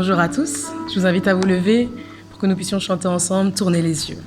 Bonjour à tous, je vous invite à vous lever pour que nous puissions chanter ensemble, tourner les yeux.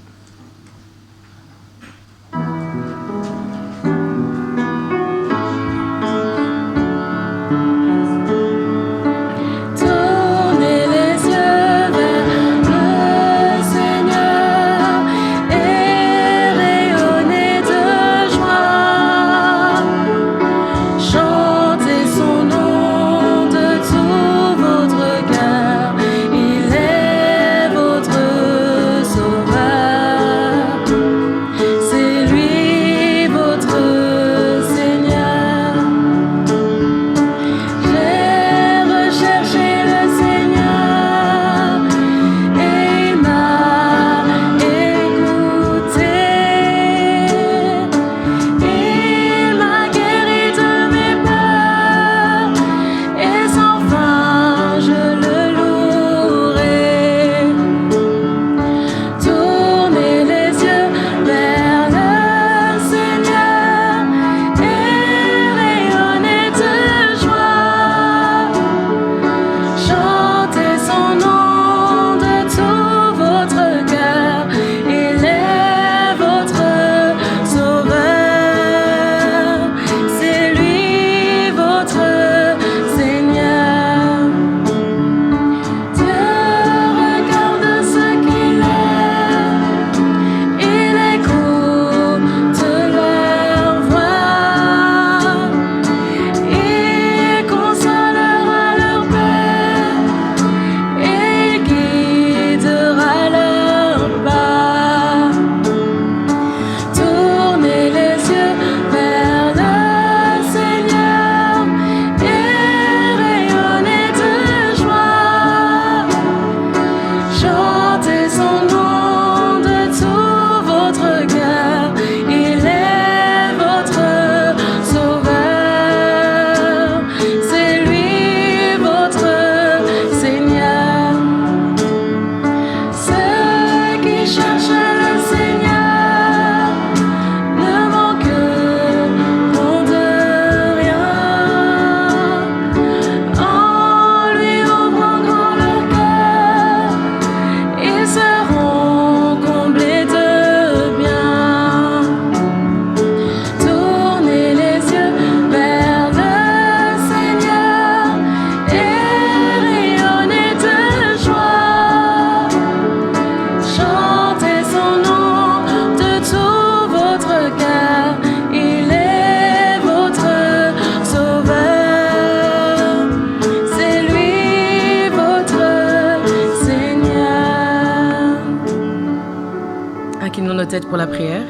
Inclinons nos têtes pour la prière.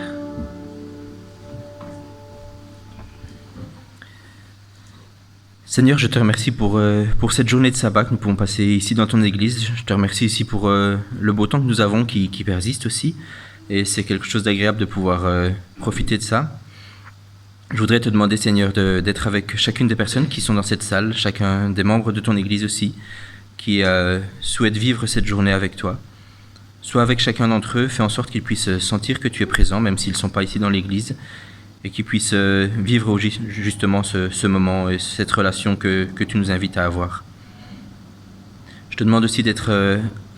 Seigneur, je te remercie pour cette journée de sabbat que nous pouvons passer ici dans ton église. Je te remercie ici pour le beau temps que nous avons qui persiste aussi. Et c'est quelque chose d'agréable de pouvoir profiter de ça. Je voudrais te demander, Seigneur, d'être avec chacune des personnes qui sont dans cette salle, chacun des membres de ton église aussi, qui souhaitent vivre cette journée avec toi. Sois avec chacun d'entre eux, fais en sorte qu'ils puissent sentir que tu es présent, même s'ils ne sont pas ici dans l'église, et qu'ils puissent vivre justement ce moment et cette relation que tu nous invites à avoir. Je te demande aussi d'être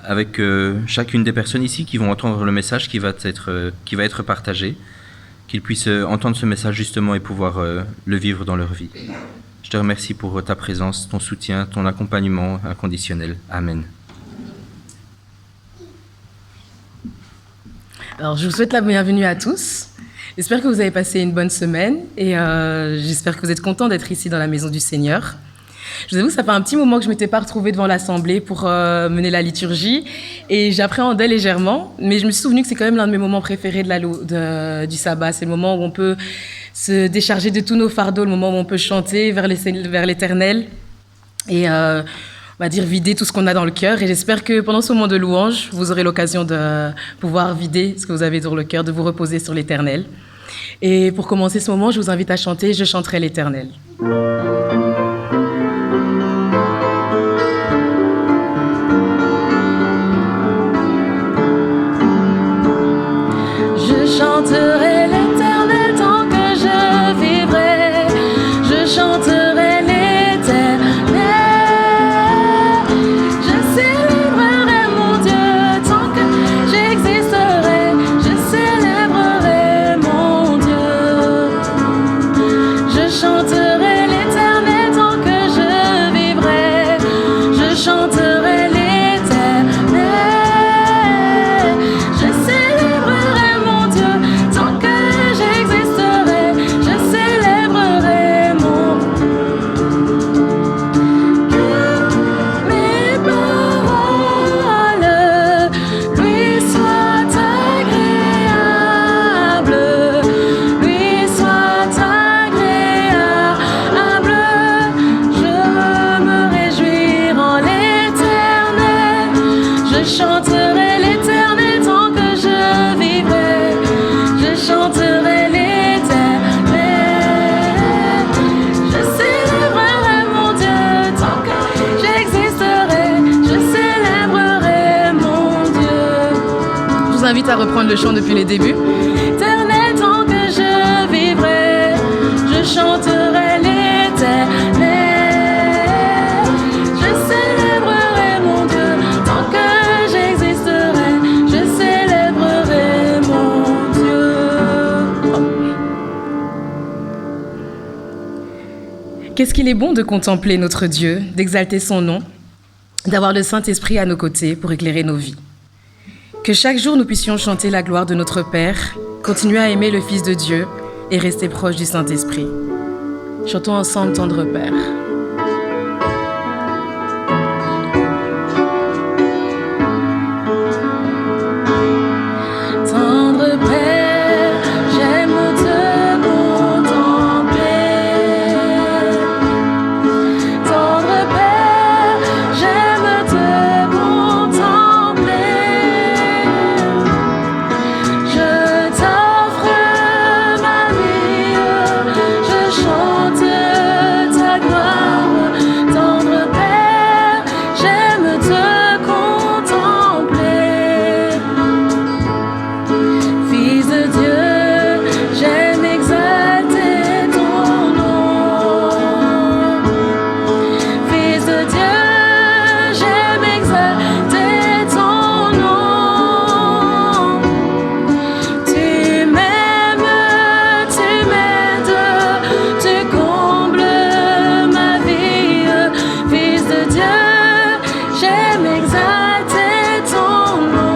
avec chacune des personnes ici qui vont entendre le message qui va être partagé, qu'ils puissent entendre ce message justement et pouvoir le vivre dans leur vie. Je te remercie pour ta présence, ton soutien, ton accompagnement inconditionnel. Amen. Alors, je vous souhaite la bienvenue à tous. J'espère que vous avez passé une bonne semaine et j'espère que vous êtes contents d'être ici dans la maison du Seigneur. Je vous avoue, ça fait un petit moment que je ne m'étais pas retrouvée devant l'Assemblée pour mener la liturgie et j'appréhendais légèrement, mais je me suis souvenu que c'est quand même l'un de mes moments préférés du sabbat. C'est le moment où on peut se décharger de tous nos fardeaux, le moment où on peut chanter vers l'Éternel et on va dire vider tout ce qu'on a dans le cœur. Et j'espère que pendant ce moment de louange, vous aurez l'occasion de pouvoir vider ce que vous avez dans le cœur, de vous reposer sur l'Éternel. Et pour commencer ce moment, je vous invite à chanter « Je chanterai l'Éternel ». Je chanterai l'Éternel tant que je vivrai. Je chanterai l'Éternel. Je sais Je chanterai l'Éternel tant que je vivrai. Je chanterai l'Éternel. Je célébrerai mon Dieu tant que j'existerai. Je célébrerai mon Dieu. Je vous invite à reprendre le chant depuis les débuts. Éternel tant que je vivrai. Je chanterai l'Éternel. Je célébrerai mon Dieu tant que j'existerai. Je célébrerai mon Dieu. Qu'est-ce qu'il est bon de contempler notre Dieu, d'exalter son nom, d'avoir le Saint-Esprit à nos côtés pour éclairer nos vies. Que chaque jour nous puissions chanter la gloire de notre Père, continuer à aimer le Fils de Dieu et rester proche du Saint-Esprit. Chantons ensemble Tendre Père. Tendre Père, j'aime te contempler. Tendre Père, j'aime te contempler. Je t'offre ma vie, je chante ta gloire. Tendre Père, j'aime te contempler. Fils de Dieu, j'aime exalter ton nom. Fils de Dieu, j'aime exalter ton nom. Tu m'aimes, tu m'aides, tu combles ma vie. Fils de Dieu, j'aime exalter ton nom.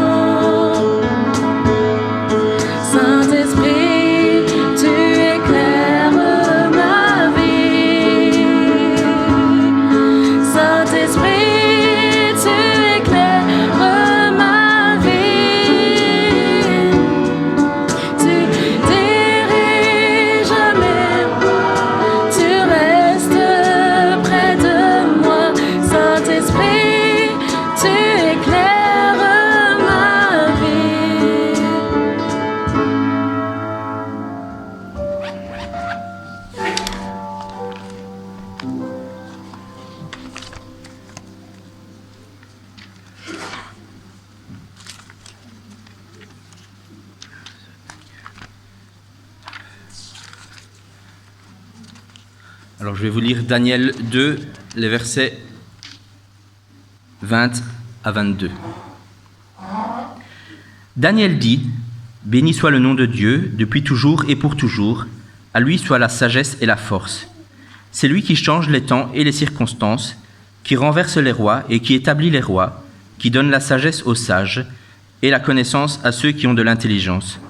Saint-Esprit, tu éclaires ma vie. Saint-Esprit, tu éclaires ma vie. Tu diriges mes pas, tu restes près de moi. Saint-Esprit, tu éclaires ma vie. Alors je vais vous lire Daniel 2, les versets 20 à 22. Daniel dit : Béni soit le nom de Dieu, depuis toujours et pour toujours. À lui soit la sagesse et la force. C'est lui qui change les temps et les circonstances, qui renverse les rois et qui établit les rois, qui donne la sagesse aux sages et la connaissance à ceux qui ont de l'intelligence.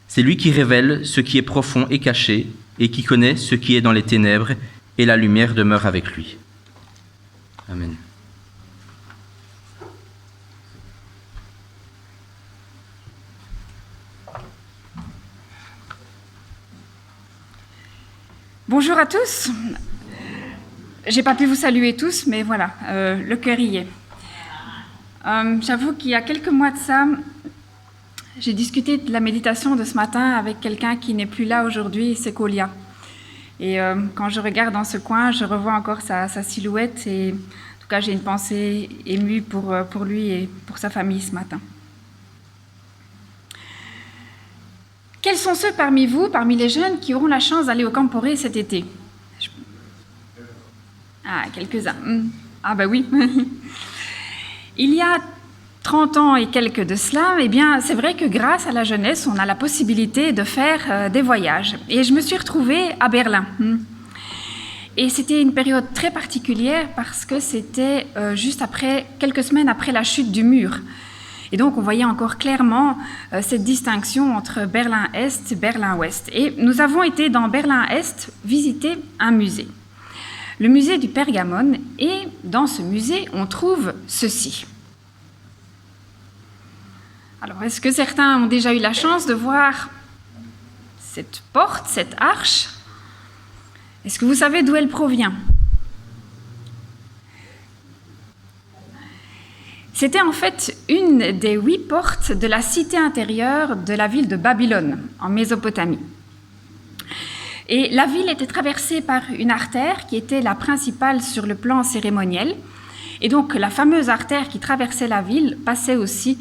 C'est lui qui révèle ce qui est profond et caché, et qui connaît ce qui est dans les ténèbres, et la lumière demeure avec lui. Amen. Bonjour à tous. J'ai pas pu vous saluer tous, mais voilà, le cœur y est. J'avoue qu'il y a quelques mois de ça, j'ai discuté de la méditation de ce matin avec quelqu'un qui n'est plus là aujourd'hui, c'est Colia. Et quand je regarde dans ce coin, je revois encore sa silhouette et en tout cas j'ai une pensée émue pour lui et pour sa famille ce matin. Quels sont ceux parmi vous, parmi les jeunes, qui auront la chance d'aller au Camporé cet été ? Ah, quelques-uns. Ah bah oui. Il y a 30 ans et quelques de cela, eh bien, c'est vrai que grâce à la jeunesse, on a la possibilité de faire des voyages. Et je me suis retrouvée à Berlin. Et c'était une période très particulière parce que c'était juste après, quelques semaines après la chute du mur. Et donc, on voyait encore clairement cette distinction entre Berlin-Est et Berlin-Ouest. Et nous avons été dans Berlin-Est visiter un musée, le musée du Pergamon. Et dans ce musée, on trouve ceci. Alors, est-ce que certains ont déjà eu la chance de voir cette porte, cette arche ? Est-ce que vous savez d'où elle provient ? C'était en fait une des 8 portes de la cité intérieure de la ville de Babylone, en Mésopotamie. Et la ville était traversée par une artère qui était la principale sur le plan cérémoniel. Et donc la fameuse artère qui traversait la ville passait aussi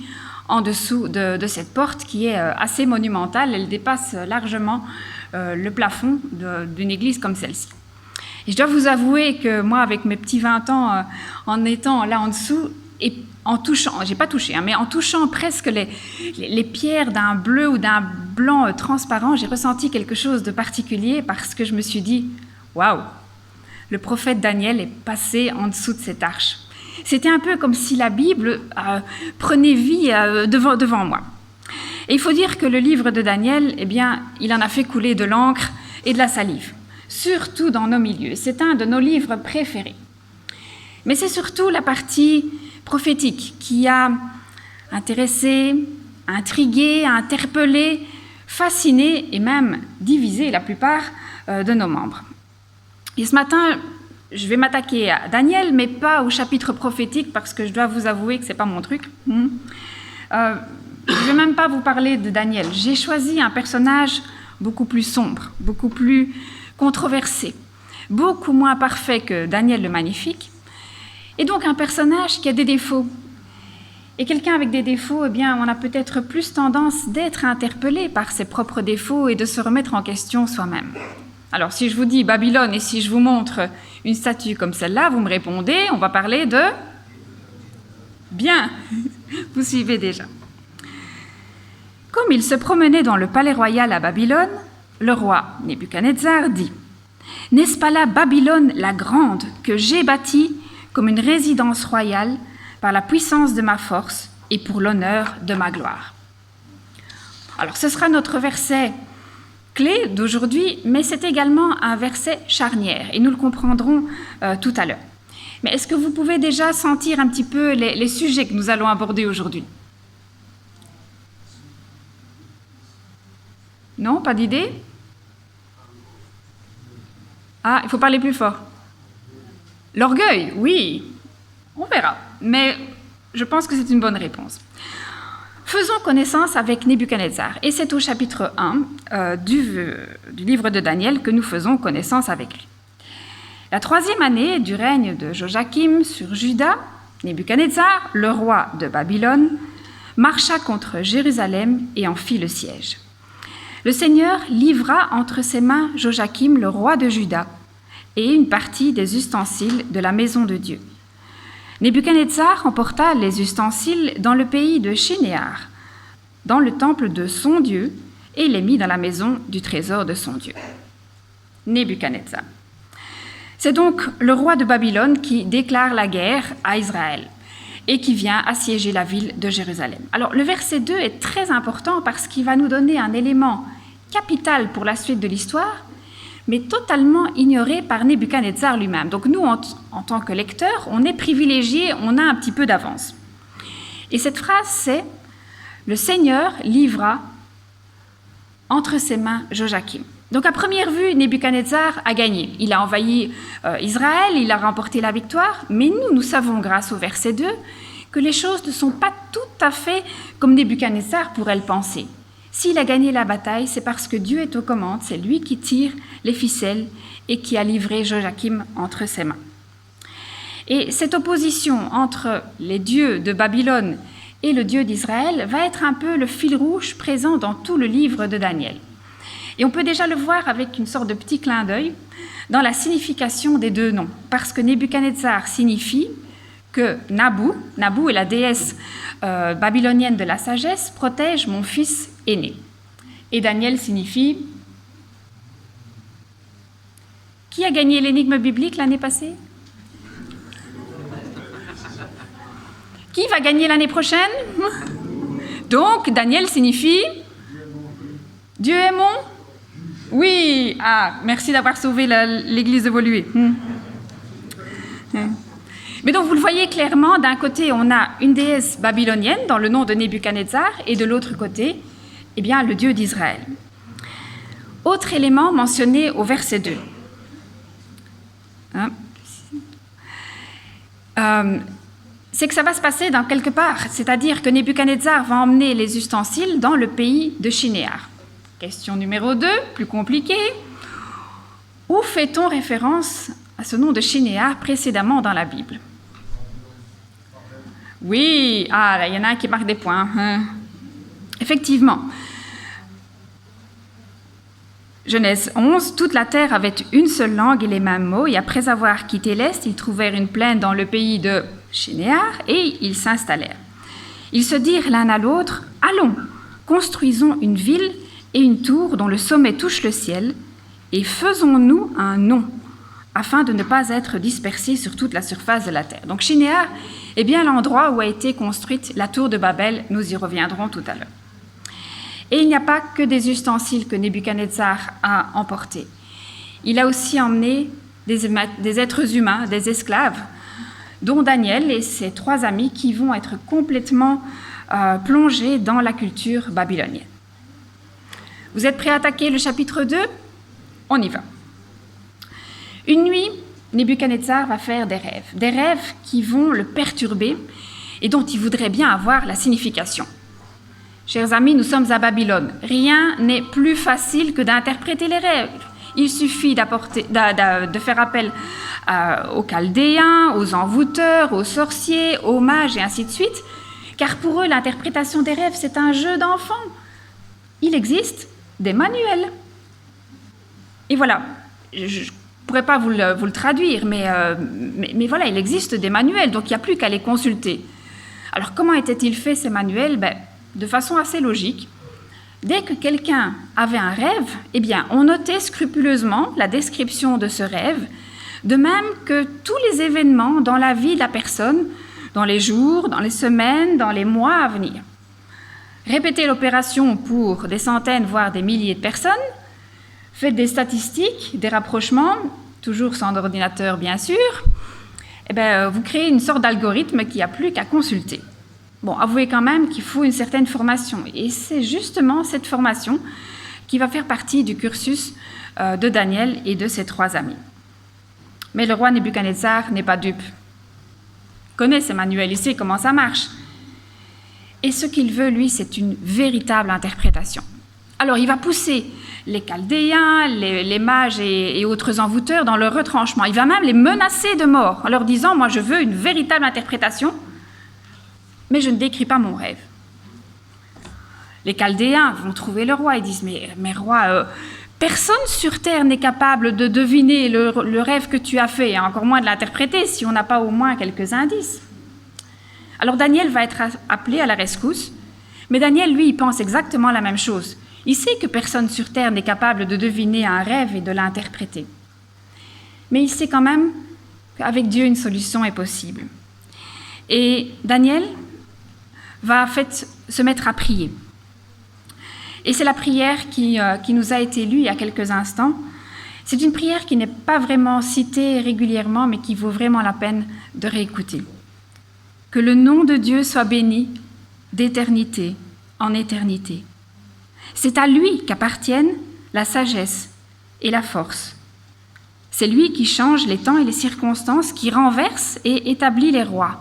en dessous de cette porte qui est assez monumentale. Elle dépasse largement le plafond d'une église comme celle-ci. Et je dois vous avouer que moi, avec mes petits 20 ans, en étant là en dessous, et en touchant, j'ai pas touché, mais en touchant presque les pierres d'un bleu ou d'un blanc transparent, j'ai ressenti quelque chose de particulier parce que je me suis dit, waouh, le prophète Daniel est passé en dessous de cette arche. C'était un peu comme si la Bible prenait vie devant moi. Et il faut dire que le livre de Daniel, eh bien, il en a fait couler de l'encre et de la salive, surtout dans nos milieux. C'est un de nos livres préférés. Mais c'est surtout la partie prophétique qui a intéressé, intrigué, interpellé, fasciné et même divisé la plupart de nos membres. Et ce matin, je vais m'attaquer à Daniel, mais pas au chapitre prophétique parce que je dois vous avouer que ce n'est pas mon truc. Je ne vais même pas vous parler de Daniel. J'ai choisi un personnage beaucoup plus sombre, beaucoup plus controversé, beaucoup moins parfait que Daniel le Magnifique, et donc un personnage qui a des défauts. Et quelqu'un avec des défauts, eh bien, on a peut-être plus tendance d'être interpellé par ses propres défauts et de se remettre en question soi-même. Alors, si je vous dis Babylone et si je vous montre une statue comme celle-là, vous me répondez, on va parler de... Bien, vous suivez déjà. Comme il se promenait dans le palais royal à Babylone, le roi Nebuchadnezzar dit « N'est-ce pas là Babylone la grande que j'ai bâtie comme une résidence royale par la puissance de ma force et pour l'honneur de ma gloire ?» Alors, ce sera notre verset clé d'aujourd'hui, mais c'est également un verset charnière, et nous le comprendrons tout à l'heure. Mais est-ce que vous pouvez déjà sentir un petit peu les sujets que nous allons aborder aujourd'hui? Non, pas d'idée? Ah, il faut parler plus fort. L'orgueil, oui, on verra, mais je pense que c'est une bonne réponse. Faisons connaissance avec Nebuchadnezzar, et c'est au chapitre 1 du livre de Daniel que nous faisons connaissance avec lui. La 3e année du règne de Joachim sur Juda, Nebuchadnezzar, le roi de Babylone, marcha contre Jérusalem et en fit le siège. Le Seigneur livra entre ses mains Joachim, le roi de Juda, et une partie des ustensiles de la maison de Dieu. Nebuchadnezzar emporta les ustensiles dans le pays de Shinéar, dans le temple de son Dieu, et les mit dans la maison du trésor de son Dieu. Nebuchadnezzar. C'est donc le roi de Babylone qui déclare la guerre à Israël et qui vient assiéger la ville de Jérusalem. Alors le verset 2 est très important parce qu'il va nous donner un élément capital pour la suite de l'histoire, mais totalement ignoré par Nebuchadnezzar lui-même. Donc nous, en tant que lecteurs, on est privilégiés, on a un petit peu d'avance. Et cette phrase, c'est « Le Seigneur livra entre ses mains Joachim ». Donc à première vue, Nebuchadnezzar a gagné. Il a envahi Israël, il a remporté la victoire, mais nous savons grâce au verset 2 que les choses ne sont pas tout à fait comme Nebuchadnezzar pourrait le penser. S'il a gagné la bataille, c'est parce que Dieu est aux commandes, c'est lui qui tire les ficelles et qui a livré Joachim entre ses mains. Et cette opposition entre les dieux de Babylone et le Dieu d'Israël va être un peu le fil rouge présent dans tout le livre de Daniel. Et on peut déjà le voir avec une sorte de petit clin d'œil dans la signification des deux noms, parce que Nebuchadnezzar signifie que Nabu est la déesse babylonienne de la sagesse, protège mon fils aîné. Et Daniel signifie... Qui a gagné l'énigme biblique l'année passée? Qui va gagner l'année prochaine? Donc, Daniel signifie... Dieu est mon... Oui, ah, merci d'avoir sauvé l'église de Woluwe. Mais donc, vous le voyez clairement, d'un côté, on a une déesse babylonienne dans le nom de Nebuchadnezzar, et de l'autre côté, eh bien, le Dieu d'Israël. Autre élément mentionné au verset 2. c'est que ça va se passer dans quelque part, c'est-à-dire que Nebuchadnezzar va emmener les ustensiles dans le pays de Shinéar. Question numéro 2, plus compliquée. Où fait-on référence à ce nom de Shinéar précédemment dans la Bible? Oui, là, il y en a un qui marque des points. Effectivement. Genèse 11, toute la terre avait une seule langue et les mêmes mots, et après avoir quitté l'Est, ils trouvèrent une plaine dans le pays de Shinéar, et ils s'installèrent. Ils se dirent l'un à l'autre, « Allons, construisons une ville et une tour dont le sommet touche le ciel, et faisons-nous un nom, afin de ne pas être dispersés sur toute la surface de la terre. » Donc Shinéar est bien l'endroit où a été construite la tour de Babel, nous y reviendrons tout à l'heure. Et il n'y a pas que des ustensiles que Nebuchadnezzar a emportés. Il a aussi emmené des êtres humains, des esclaves, dont Daniel et ses 3 amis qui vont être complètement plongés dans la culture babylonienne. Vous êtes prêts à attaquer le chapitre 2 ? On y va. Une nuit, Nebuchadnezzar va faire des rêves qui vont le perturber et dont il voudrait bien avoir la signification. Chers amis, nous sommes à Babylone. Rien n'est plus facile que d'interpréter les rêves. Il suffit de faire appel aux Chaldéens, aux envoûteurs, aux sorciers, aux mages et ainsi de suite, car pour eux, l'interprétation des rêves, c'est un jeu d'enfant. Il existe des manuels. Et voilà, je ne pourrais pas vous le traduire, mais voilà, il existe des manuels, donc il n'y a plus qu'à les consulter. Alors, comment étaient-ils faits, ces manuels ? De façon assez logique. Dès que quelqu'un avait un rêve, eh bien, on notait scrupuleusement la description de ce rêve, de même que tous les événements dans la vie de la personne, dans les jours, dans les semaines, dans les mois à venir. Répétez l'opération pour des centaines, voire des milliers de personnes, faites des statistiques, des rapprochements, toujours sans ordinateur bien sûr, eh bien, vous créez une sorte d'algorithme qu'il n'y a plus qu'à consulter. Bon, avouez quand même qu'il faut une certaine formation. Et c'est justement cette formation qui va faire partie du cursus de Daniel et de ses 3 amis. Mais le roi Nebuchadnezzar n'est pas dupe. Il connaît ses manuels, il sait comment ça marche. Et ce qu'il veut, lui, c'est une véritable interprétation. Alors, il va pousser les Chaldéens, les mages et autres envoûteurs dans leur retranchement. Il va même les menacer de mort en leur disant « Moi, je veux une véritable interprétation. » mais je ne décris pas mon rêve. Les Chaldéens vont trouver le roi et disent « Mais roi, personne sur terre n'est capable de deviner le rêve que tu as fait, et encore moins de l'interpréter si on n'a pas au moins quelques indices. » Alors Daniel va être appelé à la rescousse, mais Daniel, lui, il pense exactement la même chose. Il sait que personne sur terre n'est capable de deviner un rêve et de l'interpréter. Mais il sait quand même qu'avec Dieu, une solution est possible. Et Daniel va en fait se mettre à prier. Et c'est la prière qui nous a été lue il y a quelques instants. C'est une prière qui n'est pas vraiment citée régulièrement, mais qui vaut vraiment la peine de réécouter. Que le nom de Dieu soit béni d'éternité en éternité. C'est à lui qu'appartiennent la sagesse et la force. C'est lui qui change les temps et les circonstances, qui renverse et établit les rois,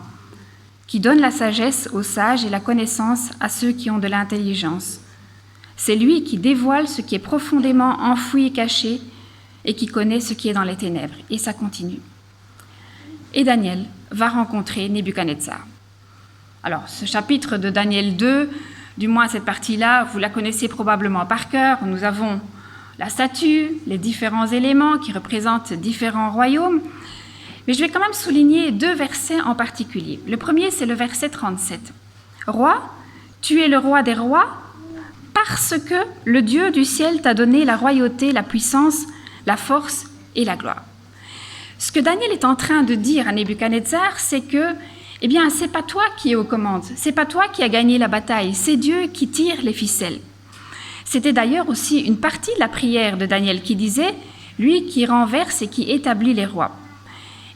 qui donne la sagesse aux sages et la connaissance à ceux qui ont de l'intelligence. C'est lui qui dévoile ce qui est profondément enfoui et caché et qui connaît ce qui est dans les ténèbres. Et ça continue. Et Daniel va rencontrer Nebuchadnezzar. Alors, ce chapitre de Daniel 2, du moins cette partie-là, vous la connaissez probablement par cœur. Nous avons la statue, les différents éléments qui représentent différents royaumes. Mais je vais quand même souligner 2 versets en particulier. Le premier, c'est le verset 37. « Roi, tu es le roi des rois, parce que le Dieu du ciel t'a donné la royauté, la puissance, la force et la gloire. » Ce que Daniel est en train de dire à Nebuchadnezzar, c'est que, eh bien, c'est pas toi qui es aux commandes, c'est pas toi qui as gagné la bataille, c'est Dieu qui tire les ficelles. C'était d'ailleurs aussi une partie de la prière de Daniel qui disait « Lui qui renverse et qui établit les rois ».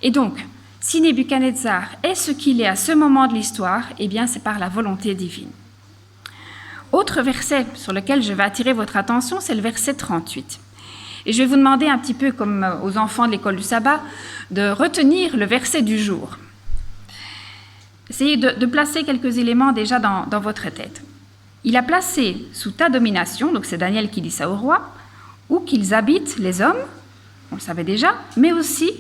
Et donc, si Nebuchadnezzar est ce qu'il est à ce moment de l'histoire, eh bien, c'est par la volonté divine. Autre verset sur lequel je vais attirer votre attention, c'est le verset 38. Et je vais vous demander un petit peu comme aux enfants de l'école du sabbat, de retenir le verset du jour. essayez de placer quelques éléments déjà dans votre tête. Il a placé sous ta domination, donc c'est Daniel qui dit ça au roi, où qu'ils habitent les hommes, on le savait déjà, mais aussi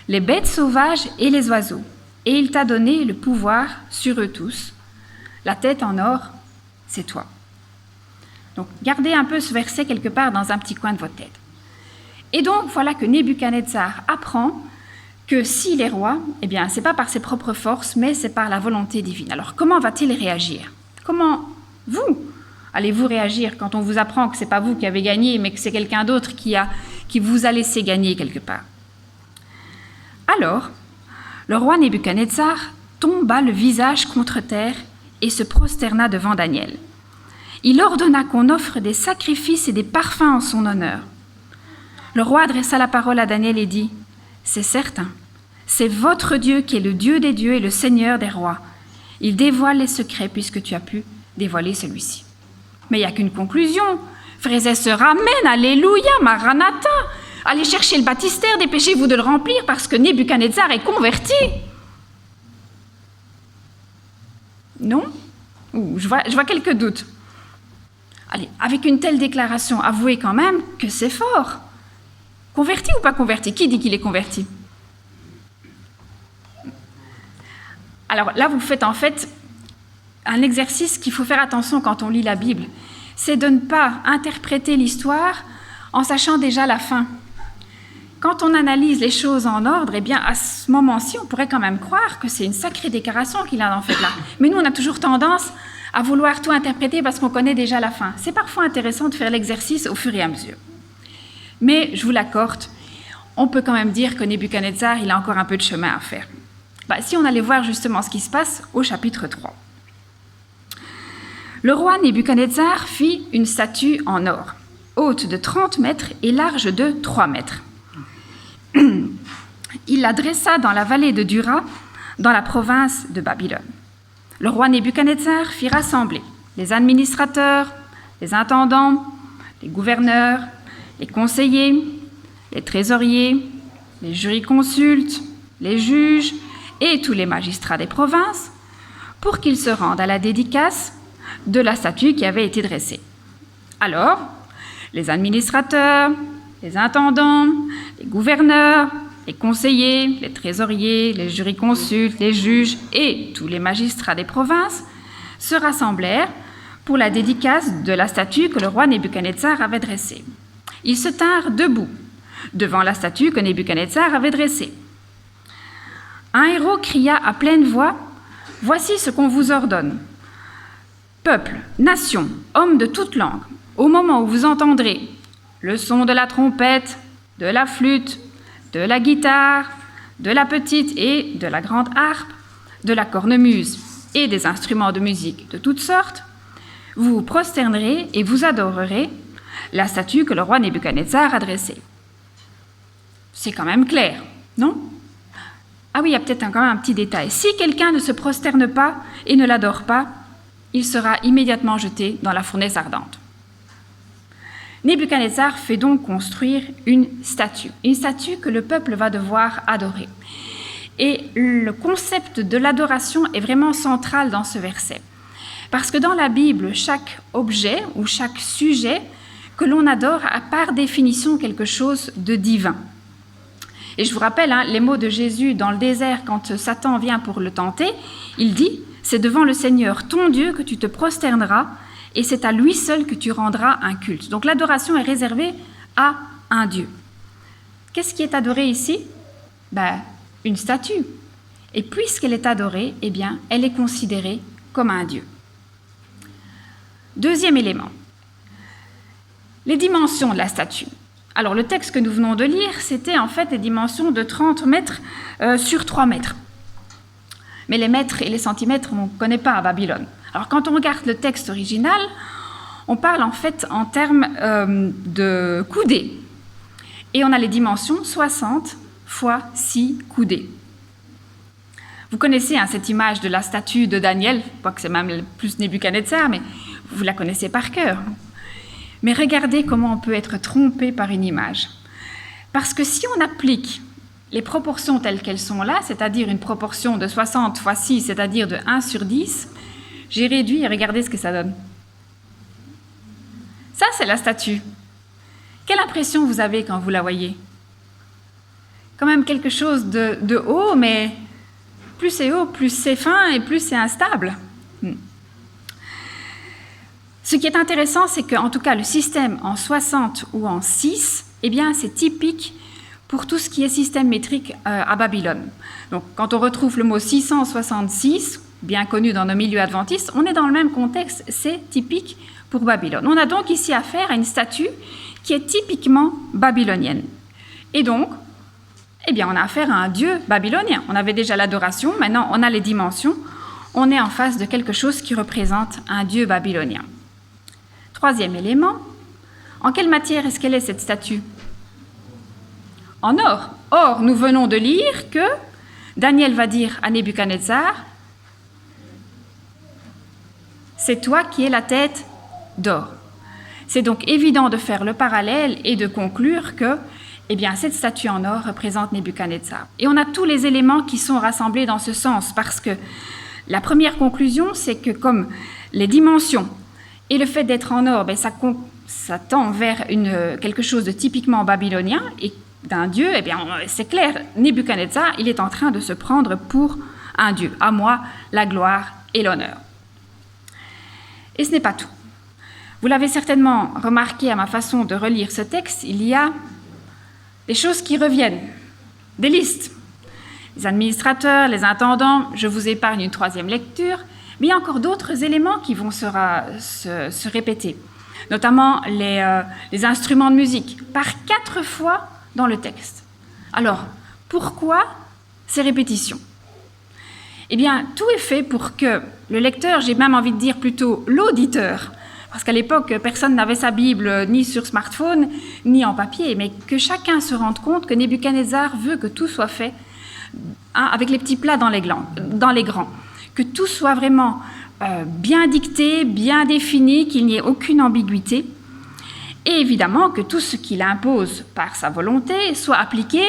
les bêtes sauvages et les oiseaux. Et il t'a donné le pouvoir sur eux tous. La tête en or, c'est toi. Donc gardez un peu ce verset quelque part dans un petit coin de votre tête. Et donc voilà que Nebuchadnezzar apprend que s'il est roi, eh bien c'est pas par ses propres forces, mais c'est par la volonté divine. Alors comment va-t-il réagir? Comment vous allez-vous réagir quand on vous apprend que c'est pas vous qui avez gagné, mais que c'est quelqu'un d'autre qui vous a laissé gagner quelque part? Alors, le roi Nebuchadnezzar tomba le visage contre terre et se prosterna devant Daniel. Il ordonna qu'on offre des sacrifices et des parfums en son honneur. Le roi adressa la parole à Daniel et dit « C'est certain, c'est votre Dieu qui est le Dieu des dieux et le Seigneur des rois. Il dévoile les secrets puisque tu as pu dévoiler celui-ci. » Mais il n'y a qu'une conclusion. Frères et sœurs, amen, alléluia, maranatha. Allez chercher le baptistère, dépêchez-vous de le remplir parce que Nebuchadnezzar est converti. Non? Je vois quelques doutes. Allez, avec une telle déclaration, avouez quand même que c'est fort. Converti ou pas converti? Qui dit qu'il est converti? Alors là, vous faites en fait un exercice qu'il faut faire attention quand on lit la Bible. C'est de ne pas interpréter l'histoire en sachant déjà la fin. Quand on analyse les choses en ordre, eh bien, à ce moment-ci, on pourrait quand même croire que c'est une sacrée déclaration qu'il a en fait là. Mais nous, on a toujours tendance à vouloir tout interpréter parce qu'on connaît déjà la fin. C'est parfois intéressant de faire l'exercice au fur et à mesure. Mais, je vous l'accorde, on peut quand même dire que Nebuchadnezzar, il a encore un peu de chemin à faire. Si on allait voir justement ce qui se passe au chapitre 3. Le roi Nebuchadnezzar fit une statue en or, haute de 30 mètres et large de 3 mètres. Il la dressa dans la vallée de Dura, dans la province de Babylone. Le roi Nebuchadnezzar fit rassembler les administrateurs, les intendants, les gouverneurs, les conseillers, les trésoriers, les jurisconsultes, les juges et tous les magistrats des provinces pour qu'ils se rendent à la dédicace de la statue qui avait été dressée. Alors, les administrateurs, les intendants, les gouverneurs, les conseillers, les trésoriers, les jurisconsultes, les juges et tous les magistrats des provinces se rassemblèrent pour la dédicace de la statue que le roi Nebuchadnezzar avait dressée. Ils se tinrent debout devant la statue que Nebuchadnezzar avait dressée. Un héros cria à pleine voix « Voici ce qu'on vous ordonne. Peuple, nation, hommes de toute langue, au moment où vous entendrez le son de la trompette, de la flûte, de la guitare, de la petite et de la grande harpe, de la cornemuse et des instruments de musique de toutes sortes, vous vous prosternerez et vous adorerez la statue que le roi Nebuchadnezzar a dressée. » C'est quand même clair, non? Ah oui, il y a peut-être quand même un petit détail. Si quelqu'un ne se prosterne pas et ne l'adore pas, il sera immédiatement jeté dans la fournaise ardente. Nebuchadnezzar fait donc construire une statue que le peuple va devoir adorer. Et le concept de l'adoration est vraiment central dans ce verset. Parce que dans la Bible, chaque objet ou chaque sujet que l'on adore a par définition quelque chose de divin. Et je vous rappelle les mots de Jésus dans le désert quand Satan vient pour le tenter. Il dit « C'est devant le Seigneur, ton Dieu, que tu te prosterneras, et c'est à lui seul que tu rendras un culte. » Donc l'adoration est réservée à un Dieu. Qu'est-ce qui est adoré ici? Une statue. Et puisqu'elle est adorée, eh bien, elle est considérée comme un Dieu. Deuxième élément, les dimensions de la statue. Alors le texte que nous venons de lire, c'était en fait les dimensions de 30 mètres sur 3 mètres. Mais les mètres et les centimètres, on ne connaît pas à Babylone. Alors quand on regarde le texte original, on parle en fait en termes de coudées. Et on a les dimensions 60 fois 6 coudées. Vous connaissez cette image de la statue de Daniel, je crois que c'est même plus Nebuchadnezzar, mais vous la connaissez par cœur. Mais regardez comment on peut être trompé par une image. Parce que si on applique les proportions telles qu'elles sont là, c'est-à-dire une proportion de 60 fois 6, c'est-à-dire de 1 sur 10, j'ai réduit et regardez ce que ça donne. Ça, c'est la statue. Quelle impression vous avez quand vous la voyez? Quand même quelque chose de haut, mais plus c'est haut, plus c'est fin et plus c'est instable. Ce qui est intéressant, c'est qu'en tout cas, le système en 60 ou en 6, eh bien, c'est typique pour tout ce qui est système métrique à Babylone. Donc, quand on retrouve le mot 666, bien connu dans nos milieux adventistes, on est dans le même contexte, c'est typique pour Babylone. On a donc ici affaire à une statue qui est typiquement babylonienne. Et donc, eh bien, on a affaire à un dieu babylonien. On avait déjà l'adoration, maintenant on a les dimensions. On est en face de quelque chose qui représente un dieu babylonien. Troisième élément, en quelle matière est-ce qu'elle est cette statue? En or. Or, nous venons de lire que Daniel va dire à Nebuchadnezzar, c'est toi qui es la tête d'or. C'est donc évident de faire le parallèle et de conclure que eh bien, cette statue en or représente Nebuchadnezzar. Et on a tous les éléments qui sont rassemblés dans ce sens, parce que la première conclusion, c'est que comme les dimensions et le fait d'être en or, ça tend vers quelque chose de typiquement babylonien et d'un dieu, eh bien, c'est clair, Nebuchadnezzar, il est en train de se prendre pour un dieu. À moi, la gloire et l'honneur. Et ce n'est pas tout. Vous l'avez certainement remarqué à ma façon de relire ce texte, il y a des choses qui reviennent, des listes. Les administrateurs, les intendants, je vous épargne une troisième lecture, mais il y a encore d'autres éléments qui vont se répéter, notamment les instruments de musique, par 4 fois dans le texte. Alors, pourquoi ces répétitions? Eh bien, tout est fait pour que le lecteur, j'ai même envie de dire plutôt l'auditeur, parce qu'à l'époque, personne n'avait sa Bible ni sur smartphone, ni en papier, mais que chacun se rende compte que Nebuchadnezzar veut que tout soit fait avec les petits plats dans les grands, que tout soit vraiment bien dicté, bien défini, qu'il n'y ait aucune ambiguïté, et évidemment que tout ce qu'il impose par sa volonté soit appliqué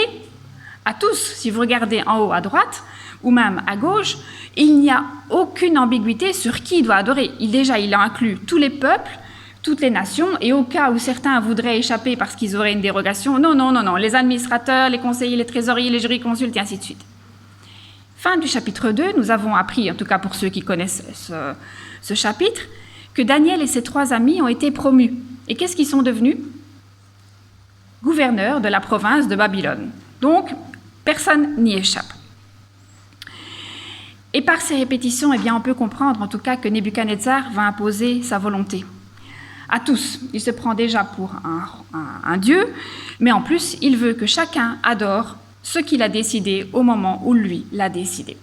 à tous. Si vous regardez en haut à droite, ou même à gauche, il n'y a aucune ambiguïté sur qui il doit adorer. Il inclut tous les peuples, toutes les nations, et au cas où certains voudraient échapper parce qu'ils auraient une dérogation, non, les administrateurs, les conseillers, les trésoriers, les jurisconsultes, et ainsi de suite. Fin du chapitre 2, nous avons appris, en tout cas pour ceux qui connaissent ce chapitre, que Daniel et ses 3 amis ont été promus. Et qu'est-ce qu'ils sont devenus? Gouverneurs de la province de Babylone. Donc, personne n'y échappe. Et par ces répétitions, eh bien, on peut comprendre en tout cas que Nebuchadnezzar va imposer sa volonté à tous. Il se prend déjà pour un dieu, mais en plus, il veut que chacun adore ce qu'il a décidé au moment où lui l'a décidé.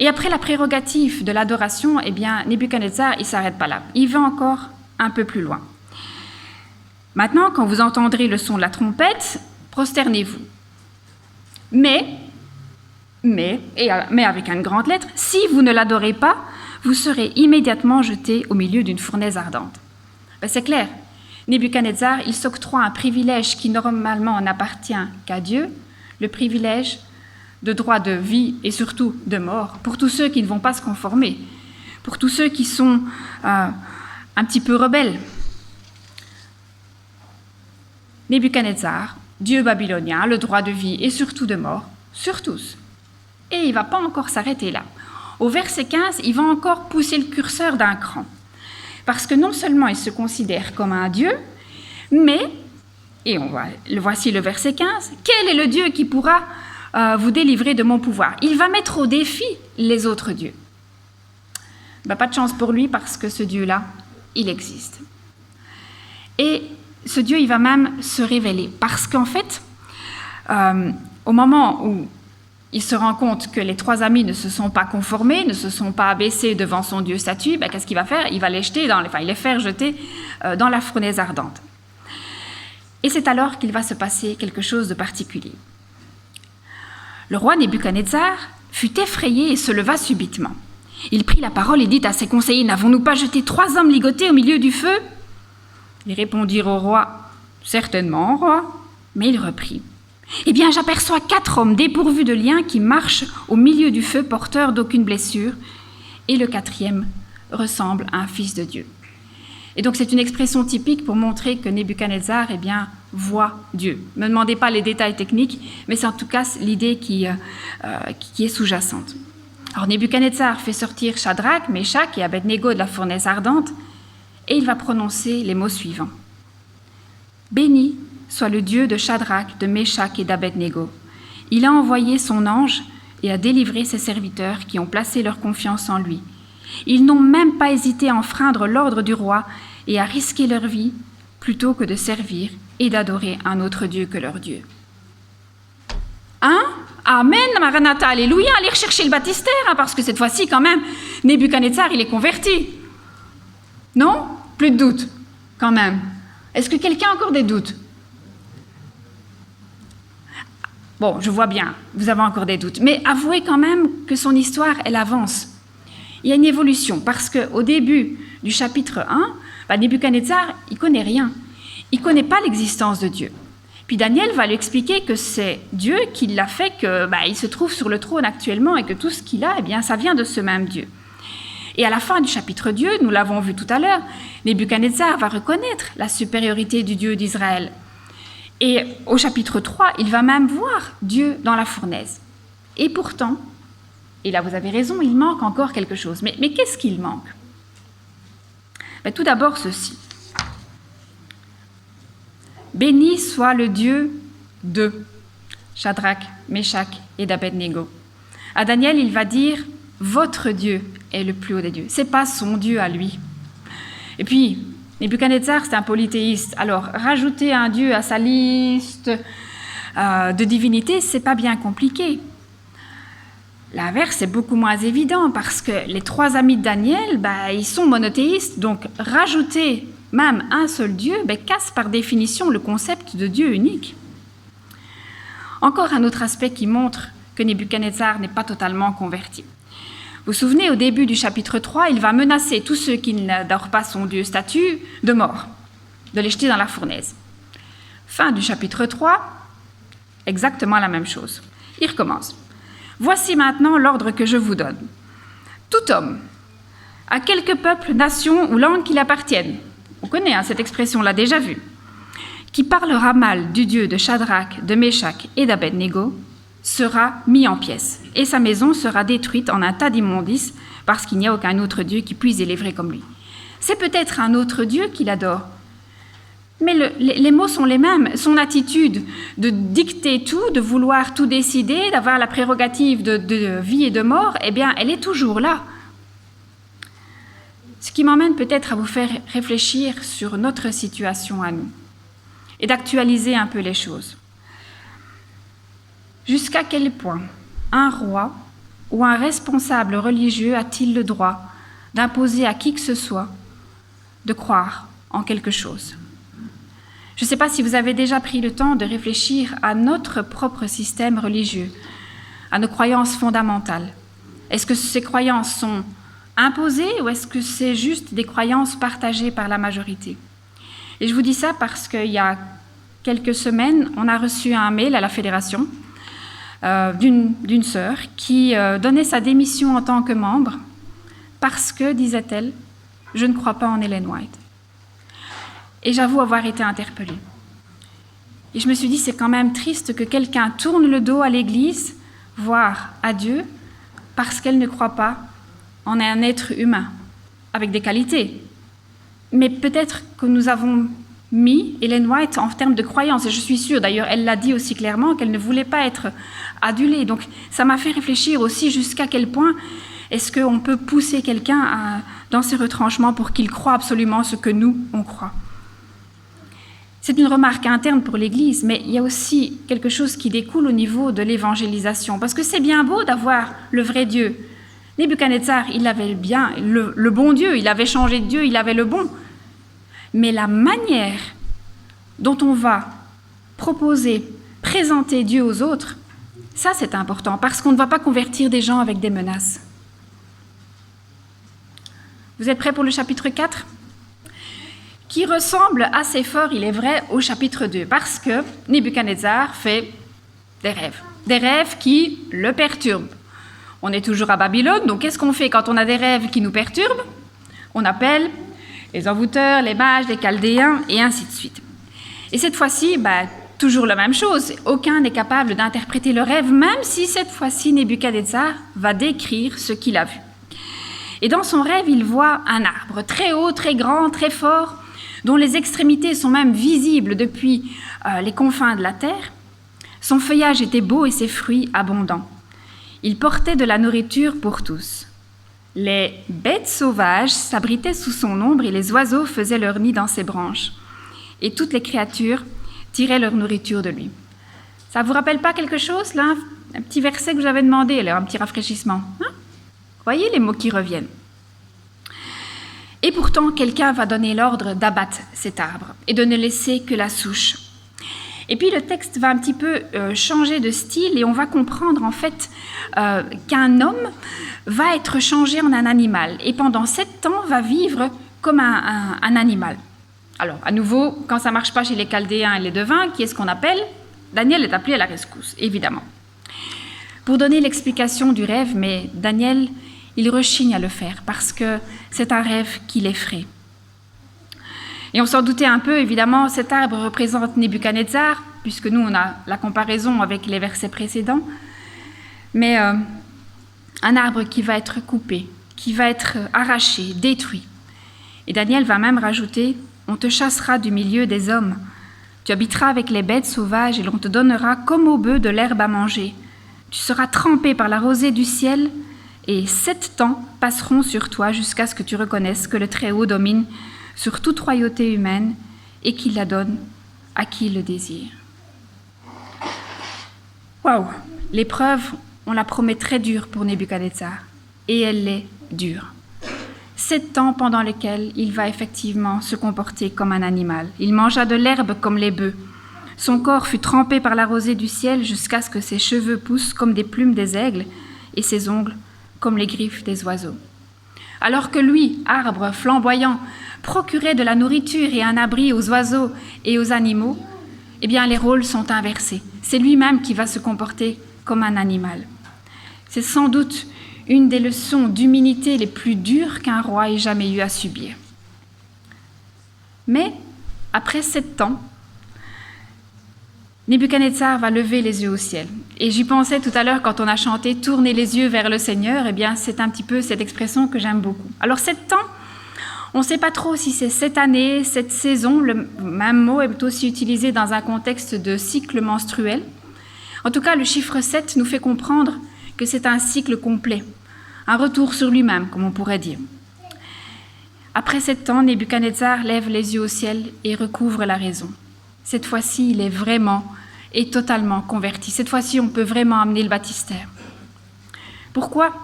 Et après la prérogative de l'adoration, eh bien, Nebuchadnezzar, il ne s'arrête pas là. Il va encore un peu plus loin. Maintenant, quand vous entendrez le son de la trompette, prosternez-vous. Mais avec une grande lettre, si vous ne l'adorez pas, vous serez immédiatement jeté au milieu d'une fournaise ardente. C'est clair, Nebuchadnezzar, il s'octroie un privilège qui normalement n'appartient qu'à Dieu, le privilège de droit de vie et surtout de mort, pour tous ceux qui ne vont pas se conformer, pour tous ceux qui sont un petit peu rebelles. Nebuchadnezzar, Dieu babylonien, le droit de vie et surtout de mort, sur tous. Et il ne va pas encore s'arrêter là. Au verset 15, il va encore pousser le curseur d'un cran. Parce que non seulement il se considère comme un Dieu, mais, voici le verset 15, quel est le Dieu qui pourra vous délivrer de mon pouvoir? Il va mettre au défi les autres dieux. Pas de chance pour lui parce que ce Dieu-là, il existe. Et ce Dieu, il va même se révéler. Parce qu'en fait, au moment où il se rend compte que les 3 amis ne se sont pas conformés, ne se sont pas abaissés devant son Dieu statue, qu'est-ce qu'il va faire? Il va les faire jeter dans la fournaise ardente. Et c'est alors qu'il va se passer quelque chose de particulier. Le roi Nebuchadnezzar fut effrayé et se leva subitement. Il prit la parole et dit à ses conseillers, « N'avons-nous pas jeté 3 hommes ligotés au milieu du feu ?» Ils répondirent au roi, « Certainement, roi. » Mais il reprit, Eh bien, j'aperçois 4 hommes dépourvus de liens qui marchent au milieu du feu, porteurs d'aucune blessure, et le 4e ressemble à un fils de Dieu. Et donc, c'est une expression typique pour montrer que Nebuchadnezzar, eh bien, voit Dieu. Ne me demandez pas les détails techniques, mais c'est en tout cas l'idée qui est sous-jacente. Alors, Nebuchadnezzar fait sortir Shadrach, Meshach et Abednego de la fournaise ardente, et il va prononcer les mots suivants. Béni soit le Dieu de Shadrach, de Meshach et d'Abednego. Il a envoyé son ange et a délivré ses serviteurs qui ont placé leur confiance en lui. Ils n'ont même pas hésité à enfreindre l'ordre du roi et à risquer leur vie plutôt que de servir et d'adorer un autre Dieu que leur Dieu. Hein? Amen, Maranatha, alléluia, allez rechercher le baptistère, parce que cette fois-ci, quand même, Nebuchadnezzar, il est converti. Non? Plus de doute, quand même. Est-ce que quelqu'un a encore des doutes? Bon, je vois bien, vous avez encore des doutes. Mais avouez quand même que son histoire, elle avance. Il y a une évolution, parce qu'au début du chapitre 1, Nebuchadnezzar, il ne connaît rien. Il ne connaît pas l'existence de Dieu. Puis Daniel va lui expliquer que c'est Dieu qui l'a fait qu'il se trouve sur le trône actuellement et que tout ce qu'il a, eh bien, ça vient de ce même Dieu. Et à la fin du chapitre 2, nous l'avons vu tout à l'heure, Nebuchadnezzar va reconnaître la supériorité du Dieu d'Israël. Et au chapitre 3, il va même voir Dieu dans la fournaise. Et pourtant, et là vous avez raison, il manque encore quelque chose. Mais qu'est-ce qu'il manque? Tout d'abord ceci. Béni soit le Dieu de Shadrach, Meshach et d'Abednego. À Daniel, il va dire « Votre Dieu est le plus haut des dieux ». Ce n'est pas son Dieu à lui. Et puis, Nebuchadnezzar, c'est un polythéiste. Alors, rajouter un Dieu à sa liste de divinités, ce n'est pas bien compliqué. L'inverse est beaucoup moins évident parce que les 3 amis de Daniel, ils sont monothéistes. Donc, rajouter même un seul Dieu casse par définition le concept de Dieu unique. Encore un autre aspect qui montre que Nebuchadnezzar n'est pas totalement converti. Vous vous souvenez, au début du chapitre 3, il va menacer tous ceux qui n'adorent pas son Dieu statue de mort, de les jeter dans la fournaise. Fin du chapitre 3, exactement la même chose. Il recommence. Voici maintenant l'ordre que je vous donne. Tout homme, à quelque peuple, nation ou langue qu'il appartienne, on connaît cette expression, on l'a déjà vue, qui parlera mal du Dieu de Shadrach, de Meshach et d'Abednego, sera mis en pièces, et sa maison sera détruite en un tas d'immondices, parce qu'il n'y a aucun autre Dieu qui puisse délivrer comme lui. C'est peut-être un autre Dieu qu'il adore, mais les mots sont les mêmes. Son attitude de dicter tout, de vouloir tout décider, d'avoir la prérogative de vie et de mort, eh bien, elle est toujours là. Ce qui m'emmène peut-être à vous faire réfléchir sur notre situation à nous et d'actualiser un peu les choses. Jusqu'à quel point un roi ou un responsable religieux a-t-il le droit d'imposer à qui que ce soit de croire en quelque chose? Je ne sais pas si vous avez déjà pris le temps de réfléchir à notre propre système religieux, à nos croyances fondamentales. Est-ce que ces croyances sont imposées ou est-ce que c'est juste des croyances partagées par la majorité? Et je vous dis ça parce qu'il y a quelques semaines, on a reçu un mail à la fédération d'une sœur qui donnait sa démission en tant que membre parce que, disait-elle, je ne crois pas en Ellen White. Et j'avoue avoir été interpellée. Et je me suis dit, c'est quand même triste que quelqu'un tourne le dos à l'Église, voire à Dieu, parce qu'elle ne croit pas en un être humain, avec des qualités. Mais peut-être que nous avons mis Ellen White en termes de croyance, et je suis sûre, d'ailleurs, elle l'a dit aussi clairement, qu'elle ne voulait pas être adulée. Donc ça m'a fait réfléchir aussi jusqu'à quel point est-ce qu'on peut pousser quelqu'un dans ses retranchements pour qu'il croie absolument ce que nous, on croit. C'est une remarque interne pour l'Église, mais il y a aussi quelque chose qui découle au niveau de l'évangélisation. Parce que c'est bien beau d'avoir le vrai Dieu. Nebuchadnezzar, il avait bien le bon Dieu, il avait changé de Dieu, il avait le bon. Mais la manière dont on va proposer, présenter Dieu aux autres, ça c'est important, parce qu'on ne va pas convertir des gens avec des menaces. Vous êtes prêts pour le chapitre 4 ? Qui ressemble assez fort, il est vrai, au chapitre 2, parce que Nebuchadnezzar fait Des rêves qui le perturbent. On est toujours à Babylone, donc qu'est-ce qu'on fait quand on a des rêves qui nous perturbent? On appelle les envoûteurs, les mages, les chaldéens, et ainsi de suite. Et cette fois-ci, toujours la même chose. Aucun n'est capable d'interpréter le rêve, même si cette fois-ci, Nebuchadnezzar va décrire ce qu'il a vu. Et dans son rêve, il voit un arbre très haut, très grand, très fort, dont les extrémités sont même visibles depuis les confins de la terre. Son feuillage était beau et ses fruits abondants. Il portait de la nourriture pour tous. Les bêtes sauvages s'abritaient sous son ombre et les oiseaux faisaient leur nid dans ses branches. Et toutes les créatures tiraient leur nourriture de lui. Ça vous rappelle pas quelque chose, là? Un petit verset que j'avais demandé, là, un petit rafraîchissement. Voyez les mots qui reviennent. Et pourtant, quelqu'un va donner l'ordre d'abattre cet arbre et de ne laisser que la souche. Et puis le texte va un petit peu changer de style et on va comprendre en fait qu'un homme va être changé en un animal et pendant 7 ans va vivre comme un animal. Alors, à nouveau, quand ça ne marche pas chez les Chaldéens et les devins, qui est-ce qu'on appelle? Daniel est appelé à la rescousse, évidemment. Pour donner l'explication du rêve, mais Daniel, il rechigne à le faire parce que c'est un rêve qui l'effraie. Et on s'en doutait un peu, évidemment, cet arbre représente Nebuchadnezzar, puisque nous, on a la comparaison avec les versets précédents. Mais un arbre qui va être coupé, qui va être arraché, détruit. Et Daniel va même rajouter « On te chassera du milieu des hommes. Tu habiteras avec les bêtes sauvages et l'on te donnera comme aux bœufs de l'herbe à manger. Tu seras trempé par la rosée du ciel et 7 temps passeront sur toi jusqu'à ce que tu reconnaisses que le Très-Haut domine sur toute royauté humaine et qu'il la donne à qui le désire. » Waouh! L'épreuve, on la promet très dure pour Nebuchadnezzar, et elle l'est dure. 7 ans pendant lesquels il va effectivement se comporter comme un animal. Il mangea de l'herbe comme les bœufs. Son corps fut trempé par la rosée du ciel jusqu'à ce que ses cheveux poussent comme des plumes des aigles et ses ongles comme les griffes des oiseaux. Alors que lui, arbre flamboyant, procurait de la nourriture et un abri aux oiseaux et aux animaux, eh bien les rôles sont inversés. C'est lui-même qui va se comporter comme un animal. C'est sans doute une des leçons d'humilité les plus dures qu'un roi ait jamais eu à subir. Mais, après 7 ans, Nebuchadnezzar va lever les yeux au ciel. Et j'y pensais tout à l'heure quand on a chanté « Tournez les yeux vers le Seigneur », eh bien c'est un petit peu cette expression que j'aime beaucoup. Alors 7 ans, on ne sait pas trop si c'est cette année, cette saison, le même mot est aussi utilisé dans un contexte de cycle menstruel. En tout cas, le chiffre 7 nous fait comprendre que c'est un cycle complet, un retour sur lui-même, comme on pourrait dire. Après 7 ans, Nebuchadnezzar lève les yeux au ciel et recouvre la raison. Cette fois-ci, il est vraiment et totalement converti. Cette fois-ci, on peut vraiment amener le baptistère. Pourquoi?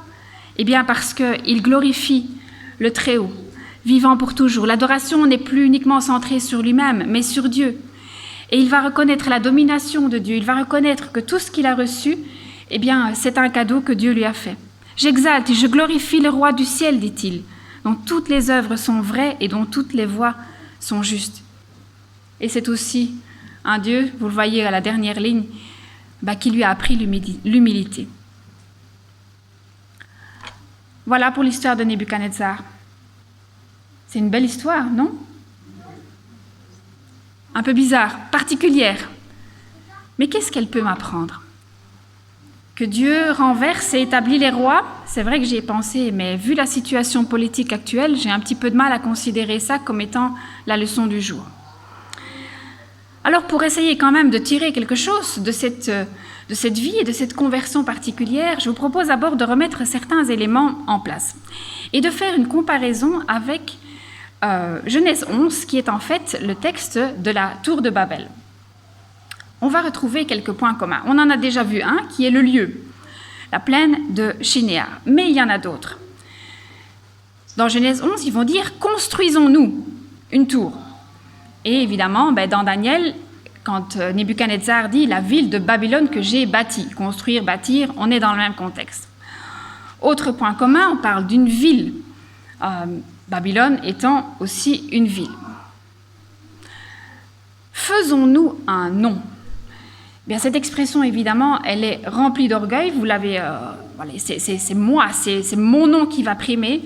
Eh bien, parce qu'il glorifie le Très-Haut, vivant pour toujours. L'adoration n'est plus uniquement centrée sur lui-même, mais sur Dieu. Et il va reconnaître la domination de Dieu. Il va reconnaître que tout ce qu'il a reçu, eh bien, c'est un cadeau que Dieu lui a fait. « J'exalte et je glorifie le roi du ciel, dit-il, dont toutes les œuvres sont vraies et dont toutes les voies sont justes. » Et c'est aussi un Dieu, vous le voyez à la dernière ligne, qui lui a appris l'humilité. Voilà pour l'histoire de Nebuchadnezzar. C'est une belle histoire, non? Un peu bizarre, particulière. Mais qu'est-ce qu'elle peut m'apprendre? Que Dieu renverse et établit les rois, c'est vrai que j'y ai pensé, mais vu la situation politique actuelle, j'ai un petit peu de mal à considérer ça comme étant la leçon du jour. Alors pour essayer quand même de tirer quelque chose de cette vie et de cette conversion particulière, je vous propose d'abord de remettre certains éléments en place et de faire une comparaison avec Genèse 11, qui est en fait le texte de la tour de Babel. On va retrouver quelques points communs. On en a déjà vu un, qui est le lieu, la plaine de Shinéar, mais il y en a d'autres. Dans Genèse 11, ils vont dire « construisons-nous une tour ». Et évidemment, dans Daniel, quand Nebuchadnezzar dit « la ville de Babylone que j'ai bâtie », construire, bâtir, on est dans le même contexte. Autre point commun, on parle d'une ville, Babylone étant aussi une ville. Faisons-nous un nom. Bien, cette expression, évidemment, elle est remplie d'orgueil. Vous l'avez, voilà, c'est moi, c'est mon nom qui va primer.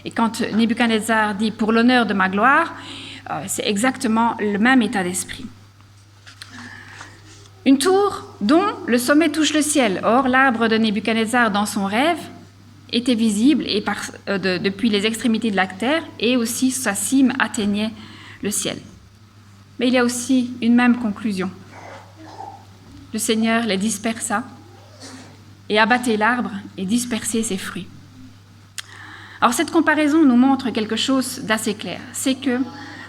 Et quand Nebuchadnezzar dit « pour l'honneur de ma gloire », c'est exactement le même état d'esprit. Une tour dont le sommet touche le ciel. Or, l'arbre de Nebuchadnezzar, dans son rêve, était visible et depuis les extrémités de la terre, et aussi sa cime atteignait le ciel. Mais il y a aussi une même conclusion. Le Seigneur les dispersa et abattait l'arbre et dispersait ses fruits. Alors cette comparaison nous montre quelque chose d'assez clair. C'est que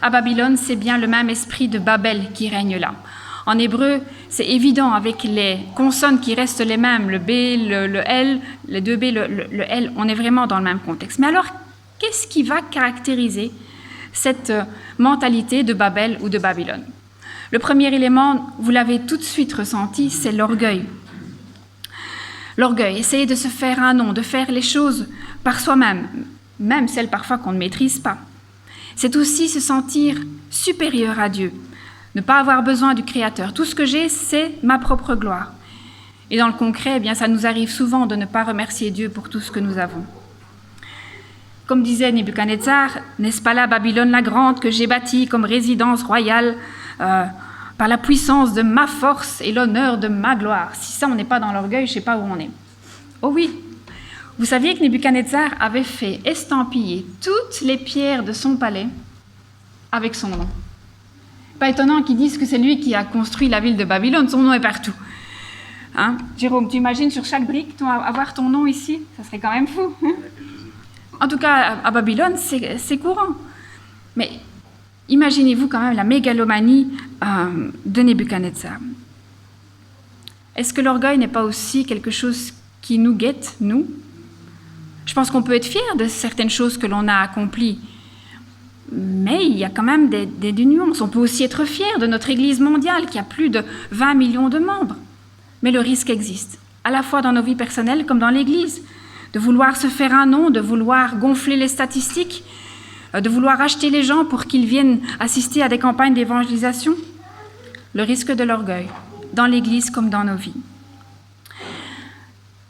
à Babylone, c'est bien le même esprit de Babel qui règne là. En hébreu, c'est évident avec les consonnes qui restent les mêmes, le B, le L, les deux B, le L, on est vraiment dans le même contexte. Mais alors, qu'est-ce qui va caractériser cette mentalité de Babel ou de Babylone? Le premier élément, vous l'avez tout de suite ressenti, c'est l'orgueil. L'orgueil, essayer de se faire un nom, de faire les choses par soi-même, même celles parfois qu'on ne maîtrise pas. C'est aussi se sentir supérieur à Dieu, ne pas avoir besoin du Créateur. Tout ce que j'ai, c'est ma propre gloire. Et dans le concret, eh bien, ça nous arrive souvent de ne pas remercier Dieu pour tout ce que nous avons. Comme disait Nebuchadnezzar, n'est-ce pas là Babylone la grande que j'ai bâtie comme résidence royale par la puissance de ma force et l'honneur de ma gloire. Si ça, on n'est pas dans l'orgueil, je ne sais pas où on est. Oh oui, vous saviez que Nebuchadnezzar avait fait estampiller toutes les pierres de son palais avec son nom. Pas étonnant qu'ils disent que c'est lui qui a construit la ville de Babylone, son nom est partout. Hein? Jérôme, tu imagines sur chaque brique avoir ton nom ici? Ça serait quand même fou. Hein? En tout cas, à Babylone, c'est courant. Mais imaginez-vous quand même la mégalomanie de Nebuchadnezzar. Est-ce que l'orgueil n'est pas aussi quelque chose qui nous guette, nous? Je pense qu'on peut être fier de certaines choses que l'on a accomplies, mais il y a quand même des nuances. On peut aussi être fier de notre Église mondiale qui a plus de 20 millions de membres. Mais le risque existe, à la fois dans nos vies personnelles comme dans l'Église, de vouloir se faire un nom, de vouloir gonfler les statistiques, de vouloir acheter les gens pour qu'ils viennent assister à des campagnes d'évangélisation. Le risque de l'orgueil, dans l'Église comme dans nos vies.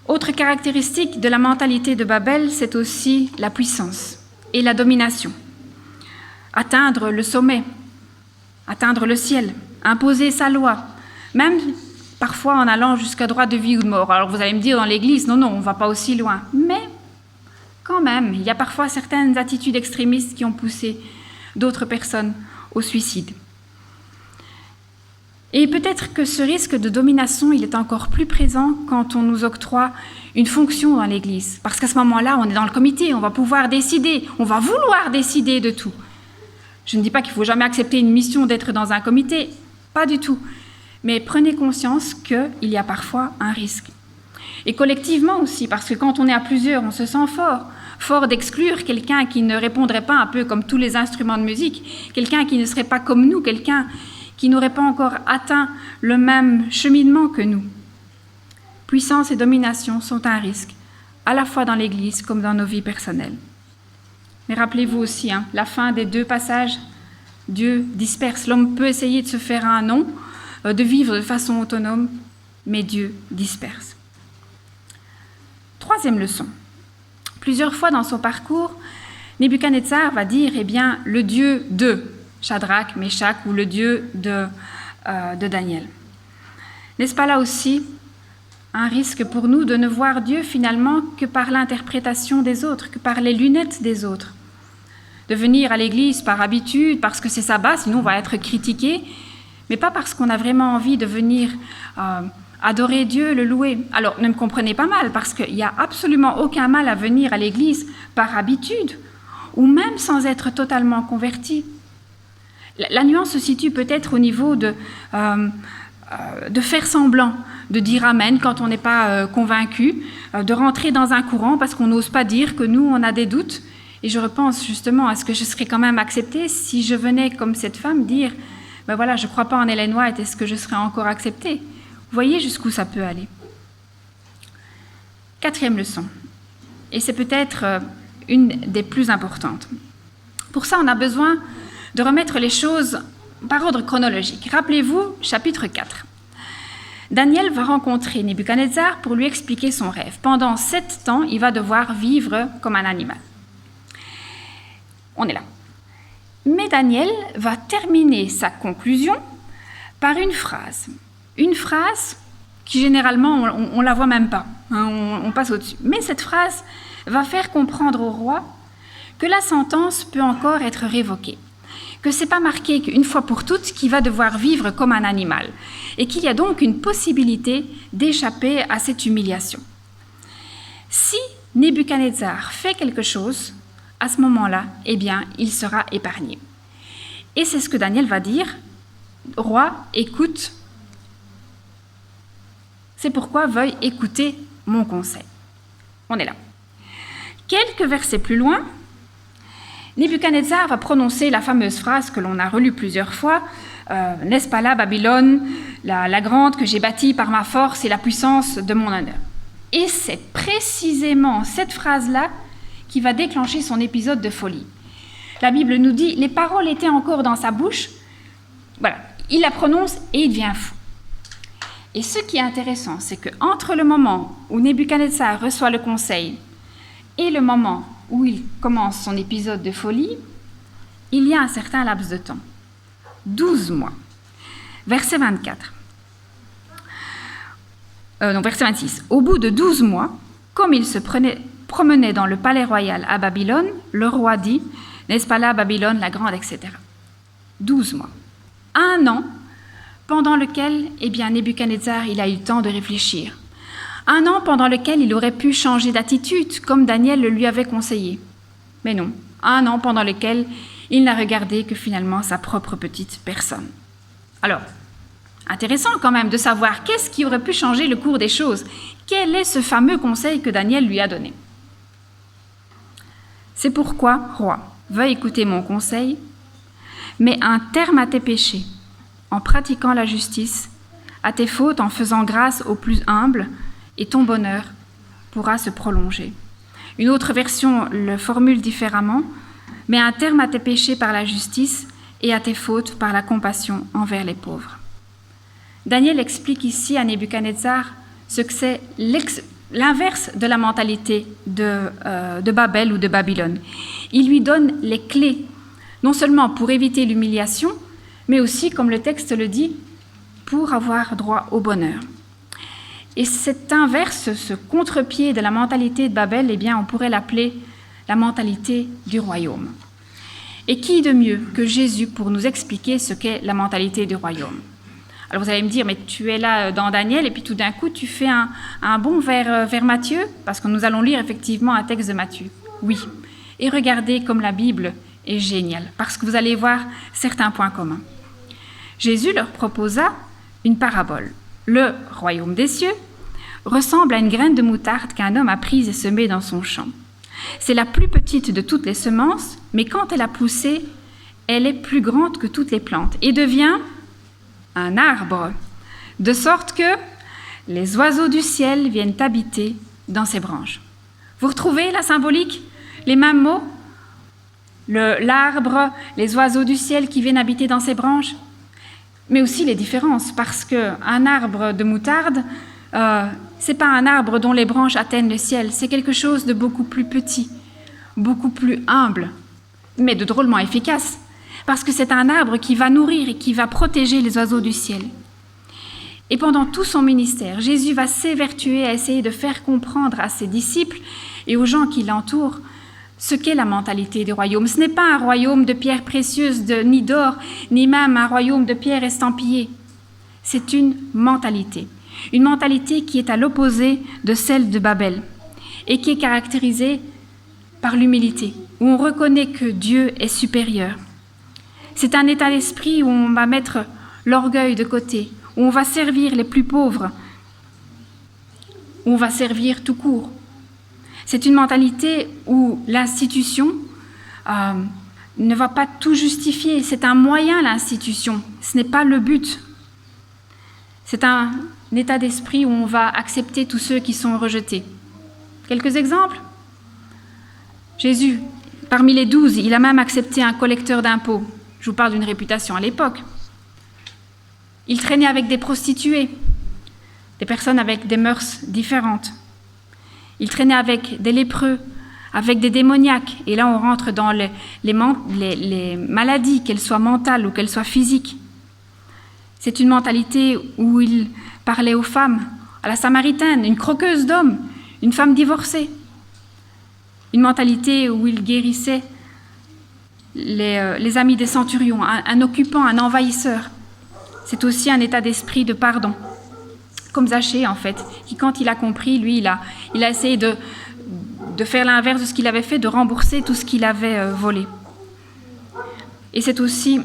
Autre caractéristique de la mentalité de Babel, c'est aussi la puissance et la domination. Atteindre le sommet, atteindre le ciel, imposer sa loi, même parfois en allant jusqu'à droit de vie ou de mort. Alors vous allez me dire dans l'Église, non, on ne va pas aussi loin. Mais quand même, il y a parfois certaines attitudes extrémistes qui ont poussé d'autres personnes au suicide. Et peut-être que ce risque de domination, il est encore plus présent quand on nous octroie une fonction dans l'Église. Parce qu'à ce moment-là, on est dans le comité, on va pouvoir décider, on va vouloir décider de tout. Je ne dis pas qu'il ne faut jamais accepter une mission d'être dans un comité, pas du tout. Mais prenez conscience qu'il y a parfois un risque. Et collectivement aussi, parce que quand on est à plusieurs, on se sent fort d'exclure quelqu'un qui ne répondrait pas un peu comme tous les instruments de musique, quelqu'un qui ne serait pas comme nous, quelqu'un qui n'aurait pas encore atteint le même cheminement que nous. Puissance et domination sont un risque, à la fois dans l'Église comme dans nos vies personnelles. Mais rappelez-vous aussi, la fin des deux passages, Dieu disperse. L'homme peut essayer de se faire un nom, de vivre de façon autonome, mais Dieu disperse. Troisième leçon. Plusieurs fois dans son parcours, Nebuchadnezzar va dire, le Dieu de Shadrach, Meshach ou le Dieu de Daniel. N'est-ce pas là aussi un risque pour nous de ne voir Dieu finalement que par l'interprétation des autres, que par les lunettes des autres? De venir à l'église par habitude, parce que c'est sabbat, sinon on va être critiqué, mais pas parce qu'on a vraiment envie de venir adorer Dieu, le louer. Alors ne me comprenez pas mal, parce qu'il n'y a absolument aucun mal à venir à l'église par habitude, ou même sans être totalement converti. La nuance se situe peut-être au niveau de faire semblant, de dire amen quand on n'est pas convaincu, de rentrer dans un courant parce qu'on n'ose pas dire que nous, on a des doutes. Et je repense justement à ce que je serais quand même acceptée si je venais, comme cette femme, dire « Ben voilà, je ne crois pas en Ellen White, est-ce que je serais encore acceptée ?» Vous voyez jusqu'où ça peut aller. Quatrième leçon, et c'est peut-être une des plus importantes. Pour ça, on a besoin de remettre les choses par ordre chronologique. Rappelez-vous, chapitre 4. Daniel va rencontrer Nebuchadnezzar pour lui expliquer son rêve. Pendant 7 ans, il va devoir vivre comme un animal. On est là. Mais Daniel va terminer sa conclusion par une phrase. Une phrase qui généralement, on ne la voit même pas, hein, on passe au-dessus. Mais cette phrase va faire comprendre au roi que la sentence peut encore être révoquée, que ce n'est pas marqué qu'une fois pour toutes qu'il va devoir vivre comme un animal, et qu'il y a donc une possibilité d'échapper à cette humiliation. Si Nebuchadnezzar fait quelque chose, à ce moment-là, eh bien, il sera épargné. Et c'est ce que Daniel va dire. Roi, écoute. C'est pourquoi veuille écouter mon conseil. On est là. Quelques versets plus loin, Nebuchadnezzar va prononcer la fameuse phrase que l'on a relue plusieurs fois. N'est-ce pas là, Babylone, la grande que j'ai bâtie par ma force et la puissance de mon honneur. Et c'est précisément cette phrase-là qui va déclencher son épisode de folie. La Bible nous dit, les paroles étaient encore dans sa bouche. Voilà, il la prononce et il devient fou. Et ce qui est intéressant, c'est qu'entre le moment où Nebuchadnezzar reçoit le conseil et le moment où il commence son épisode de folie, il y a un certain laps de temps. 12 mois. Verset 24. Verset 26. Au bout de 12 mois, comme il se promenait dans le palais royal à Babylone, le roi dit, « N'est-ce pas là, Babylone, la grande, etc. » 12 mois. 1 an pendant lequel, Nebuchadnezzar, il a eu le temps de réfléchir. 1 an pendant lequel il aurait pu changer d'attitude, comme Daniel le lui avait conseillé. Mais non, 1 an pendant lequel il n'a regardé que finalement sa propre petite personne. Alors, intéressant quand même de savoir qu'est-ce qui aurait pu changer le cours des choses. Quel est ce fameux conseil que Daniel lui a donné? C'est pourquoi, roi, veuille écouter mon conseil, mets un terme à tes péchés, en pratiquant la justice, à tes fautes en faisant grâce aux plus humbles, et ton bonheur pourra se prolonger. Une autre version le formule différemment, mets un terme à tes péchés par la justice et à tes fautes par la compassion envers les pauvres. Daniel explique ici à Nebuchadnezzar ce que c'est l'inverse de la mentalité de Babel ou de Babylone. Il lui donne les clés, non seulement pour éviter l'humiliation, mais aussi, comme le texte le dit, pour avoir droit au bonheur. Et cet inverse, ce contre-pied de la mentalité de Babel, on pourrait l'appeler la mentalité du royaume. Et qui de mieux que Jésus pour nous expliquer ce qu'est la mentalité du royaume? Alors vous allez me dire, mais tu es là dans Daniel et puis tout d'un coup tu fais un bond vers Matthieu, parce que nous allons lire effectivement un texte de Matthieu. Oui, et regardez comme la Bible est géniale, parce que vous allez voir certains points communs. Jésus leur proposa une parabole. Le royaume des cieux ressemble à une graine de moutarde qu'un homme a prise et semée dans son champ. C'est la plus petite de toutes les semences, mais quand elle a poussé, elle est plus grande que toutes les plantes et devient un arbre, de sorte que les oiseaux du ciel viennent habiter dans ses branches. Vous retrouvez la symbolique, les mêmes mots? L'arbre, les oiseaux du ciel qui viennent habiter dans ses branches, mais aussi les différences, parce qu'un arbre de moutarde, ce n'est pas un arbre dont les branches atteignent le ciel, c'est quelque chose de beaucoup plus petit, beaucoup plus humble, mais de drôlement efficace, parce que c'est un arbre qui va nourrir et qui va protéger les oiseaux du ciel. Et pendant tout son ministère, Jésus va s'évertuer à essayer de faire comprendre à ses disciples et aux gens qui l'entourent ce qu'est la mentalité du royaume. Ce n'est pas un royaume de pierres précieuses, ni d'or, ni même un royaume de pierres estampillées. C'est une mentalité qui est à l'opposé de celle de Babel et qui est caractérisée par l'humilité, où on reconnaît que Dieu est supérieur. C'est un état d'esprit où on va mettre l'orgueil de côté, où on va servir les plus pauvres, où on va servir tout court. C'est une mentalité où l'institution ne va pas tout justifier. C'est un moyen, l'institution. Ce n'est pas le but. C'est un état d'esprit où on va accepter tous ceux qui sont rejetés. Quelques exemples? Jésus, parmi les 12, il a même accepté un collecteur d'impôts. Je vous parle d'une réputation à l'époque. Il traînait avec des prostituées. des personnes avec des mœurs différentes. Il traînait avec des lépreux, avec des démoniaques. Et là, on rentre dans les maladies, qu'elles soient mentales ou qu'elles soient physiques. C'est une mentalité où il parlait aux femmes, à la Samaritaine, une croqueuse d'hommes, une femme divorcée. Une mentalité où il guérissait les amis des centurions, un occupant, un envahisseur. C'est aussi un état d'esprit de pardon. Comme Zachée, en fait, qui, quand il a compris, lui, il a essayé de faire l'inverse de ce qu'il avait fait, de rembourser tout ce qu'il avait volé. Et c'est aussi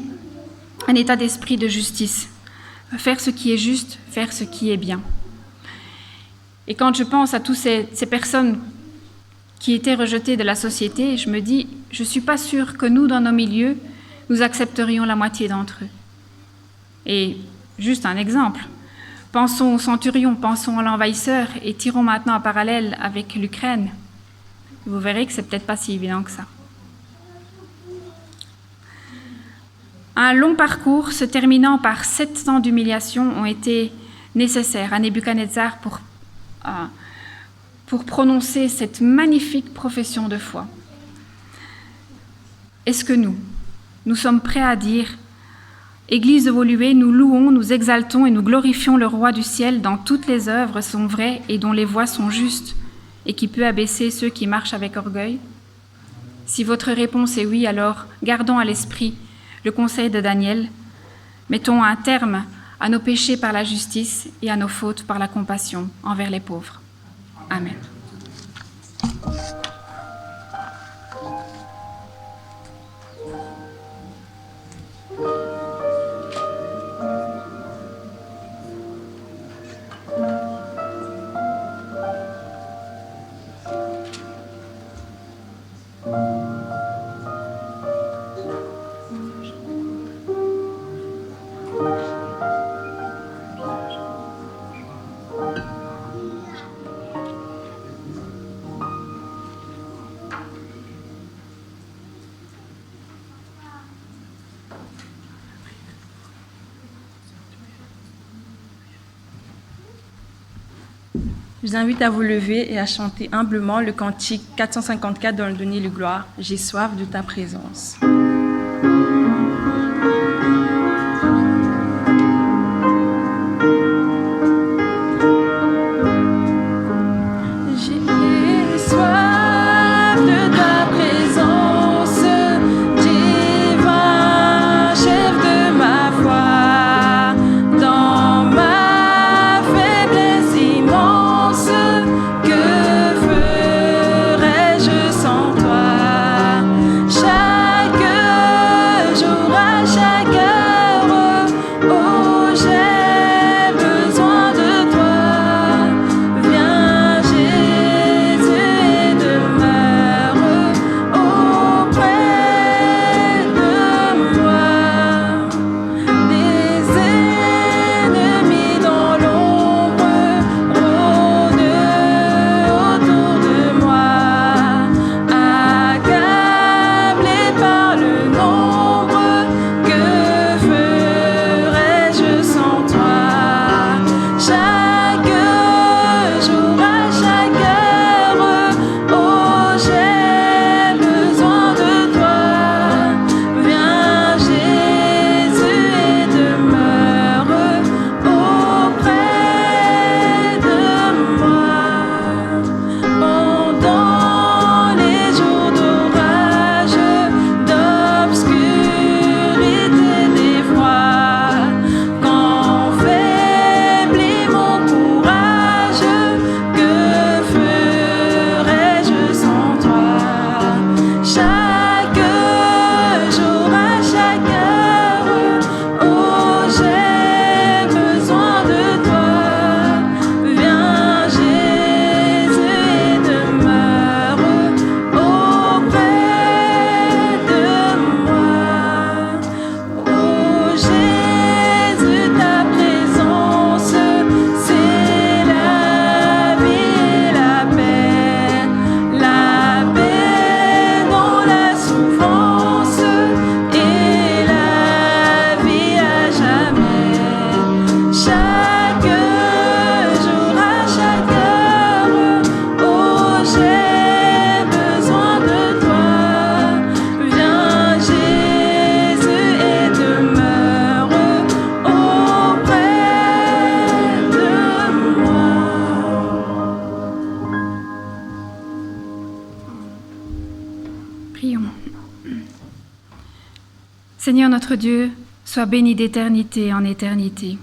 un état d'esprit de justice. Faire ce qui est juste, faire ce qui est bien. Et quand je pense à toutes ces personnes qui étaient rejetées de la société, je me dis, je ne suis pas sûre que nous, dans nos milieux, nous accepterions la moitié d'entre eux. Et juste un exemple. Pensons aux centurions, pensons à l'envahisseur et tirons maintenant un parallèle avec l'Ukraine. Vous verrez que c'est peut-être pas si évident que ça. Un long parcours se terminant par 7 ans d'humiliation ont été nécessaires à Nebuchadnezzar pour prononcer cette magnifique profession de foi. Est-ce que nous sommes prêts à dire « Église de Woluwe, nous louons, nous exaltons et nous glorifions le Roi du ciel dont toutes les œuvres sont vraies et dont les voies sont justes et qui peut abaisser ceux qui marchent avec orgueil ?» Si votre réponse est oui, alors gardons à l'esprit le conseil de Daniel. Mettons un terme à nos péchés par la justice et à nos fautes par la compassion envers les pauvres. Amen. Je vous invite à vous lever et à chanter humblement le cantique 454 dans le Donner le gloire. J'ai soif de ta présence. Chaque jour Seigneur notre Dieu, sois béni d'éternité en éternité.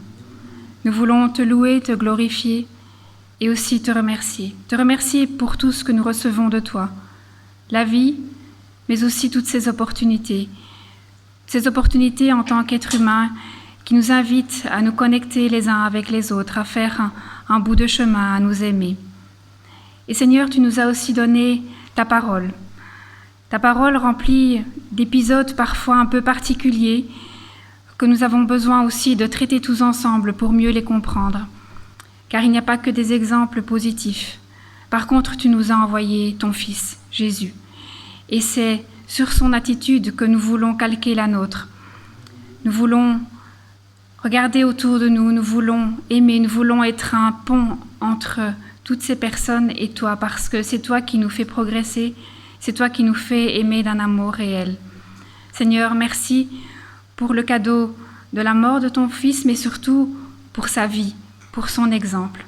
Nous voulons te louer, te glorifier et aussi te remercier. Te remercier pour tout ce que nous recevons de toi. La vie, mais aussi toutes ces opportunités. Ces opportunités en tant qu'être humain qui nous invitent à nous connecter les uns avec les autres, à faire un bout de chemin, à nous aimer. Et Seigneur, tu nous as aussi donné ta parole. Ta parole remplie d'épisodes parfois un peu particuliers que nous avons besoin aussi de traiter tous ensemble pour mieux les comprendre. Car il n'y a pas que des exemples positifs. Par contre, tu nous as envoyé ton Fils, Jésus. Et c'est sur son attitude que nous voulons calquer la nôtre. Nous voulons regarder autour de nous, nous voulons aimer, nous voulons être un pont entre toutes ces personnes et toi, parce que c'est toi qui nous fais progresser, c'est toi qui nous fais aimer d'un amour réel. Seigneur, merci pour le cadeau de la mort de ton Fils, mais surtout pour sa vie, pour son exemple.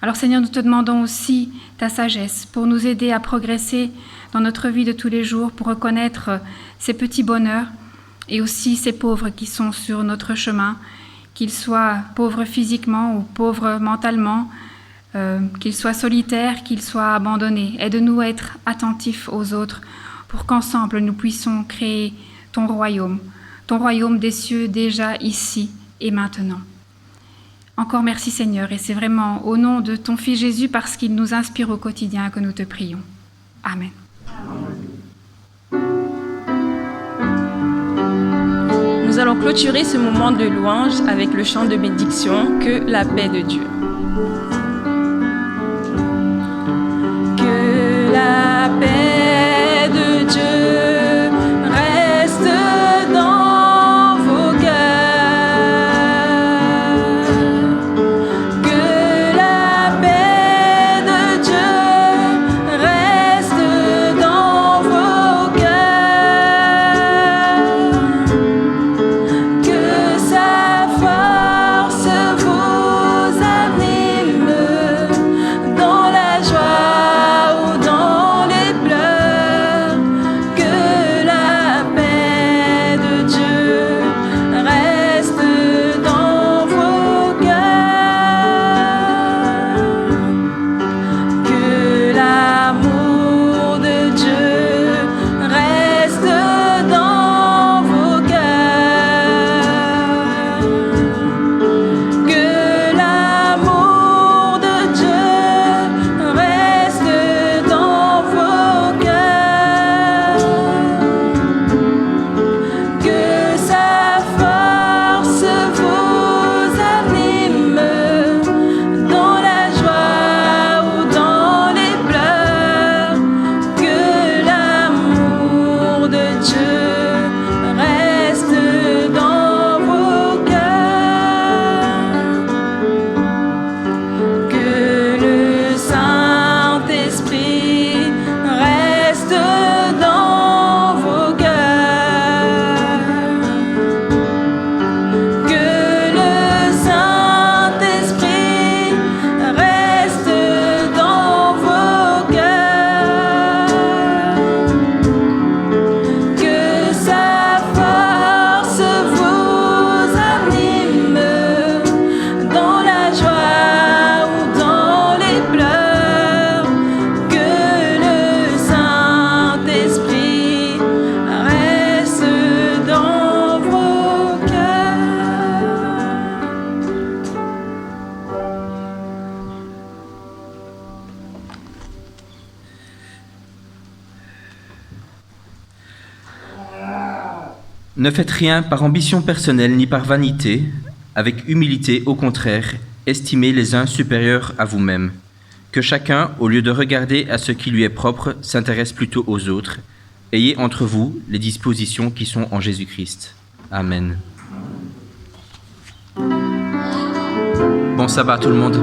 Alors Seigneur, nous te demandons aussi ta sagesse pour nous aider à progresser dans notre vie de tous les jours, pour reconnaître ces petits bonheurs et aussi ces pauvres qui sont sur notre chemin, qu'ils soient pauvres physiquement ou pauvres mentalement, qu'ils soient solitaires, qu'ils soient abandonnés. Aide-nous à être attentifs aux autres pour qu'ensemble nous puissions créer ton royaume des cieux déjà ici et maintenant. Encore merci Seigneur, et c'est vraiment au nom de ton Fils Jésus, parce qu'il nous inspire au quotidien, que nous te prions. Amen. Nous allons clôturer ce moment de louange avec le chant de bénédiction « Que la paix de Dieu ». Que la paix de Dieu reste dans vos cœurs. Que la paix de Dieu reste dans vos cœurs. Que sa force vous anime dans la joie ou dans les pleurs. Que la paix de Dieu reste dans vos cœurs. Que l'amour de Dieu reste dans vos cœurs. Que l'amour de Dieu reste dans vos cœurs. Que sa force vous anime dans la joie ou dans les pleurs. Que l'amour de Dieu reste dans vos cœurs. Que le Saint-Esprit reste dans vos cœurs. Que le Saint-Esprit reste dans vos cœurs. Que sa force vous anime dans la joie ou dans les pleurs. Que le Saint-Esprit reste dans vos cœurs. Ne faites rien par ambition personnelle ni par vanité, avec humilité, au contraire, estimez les uns supérieurs à vous-même. Que chacun, au lieu de regarder à ce qui lui est propre, s'intéresse plutôt aux autres. Ayez entre vous les dispositions qui sont en Jésus-Christ. Amen. Bon sabbat tout le monde.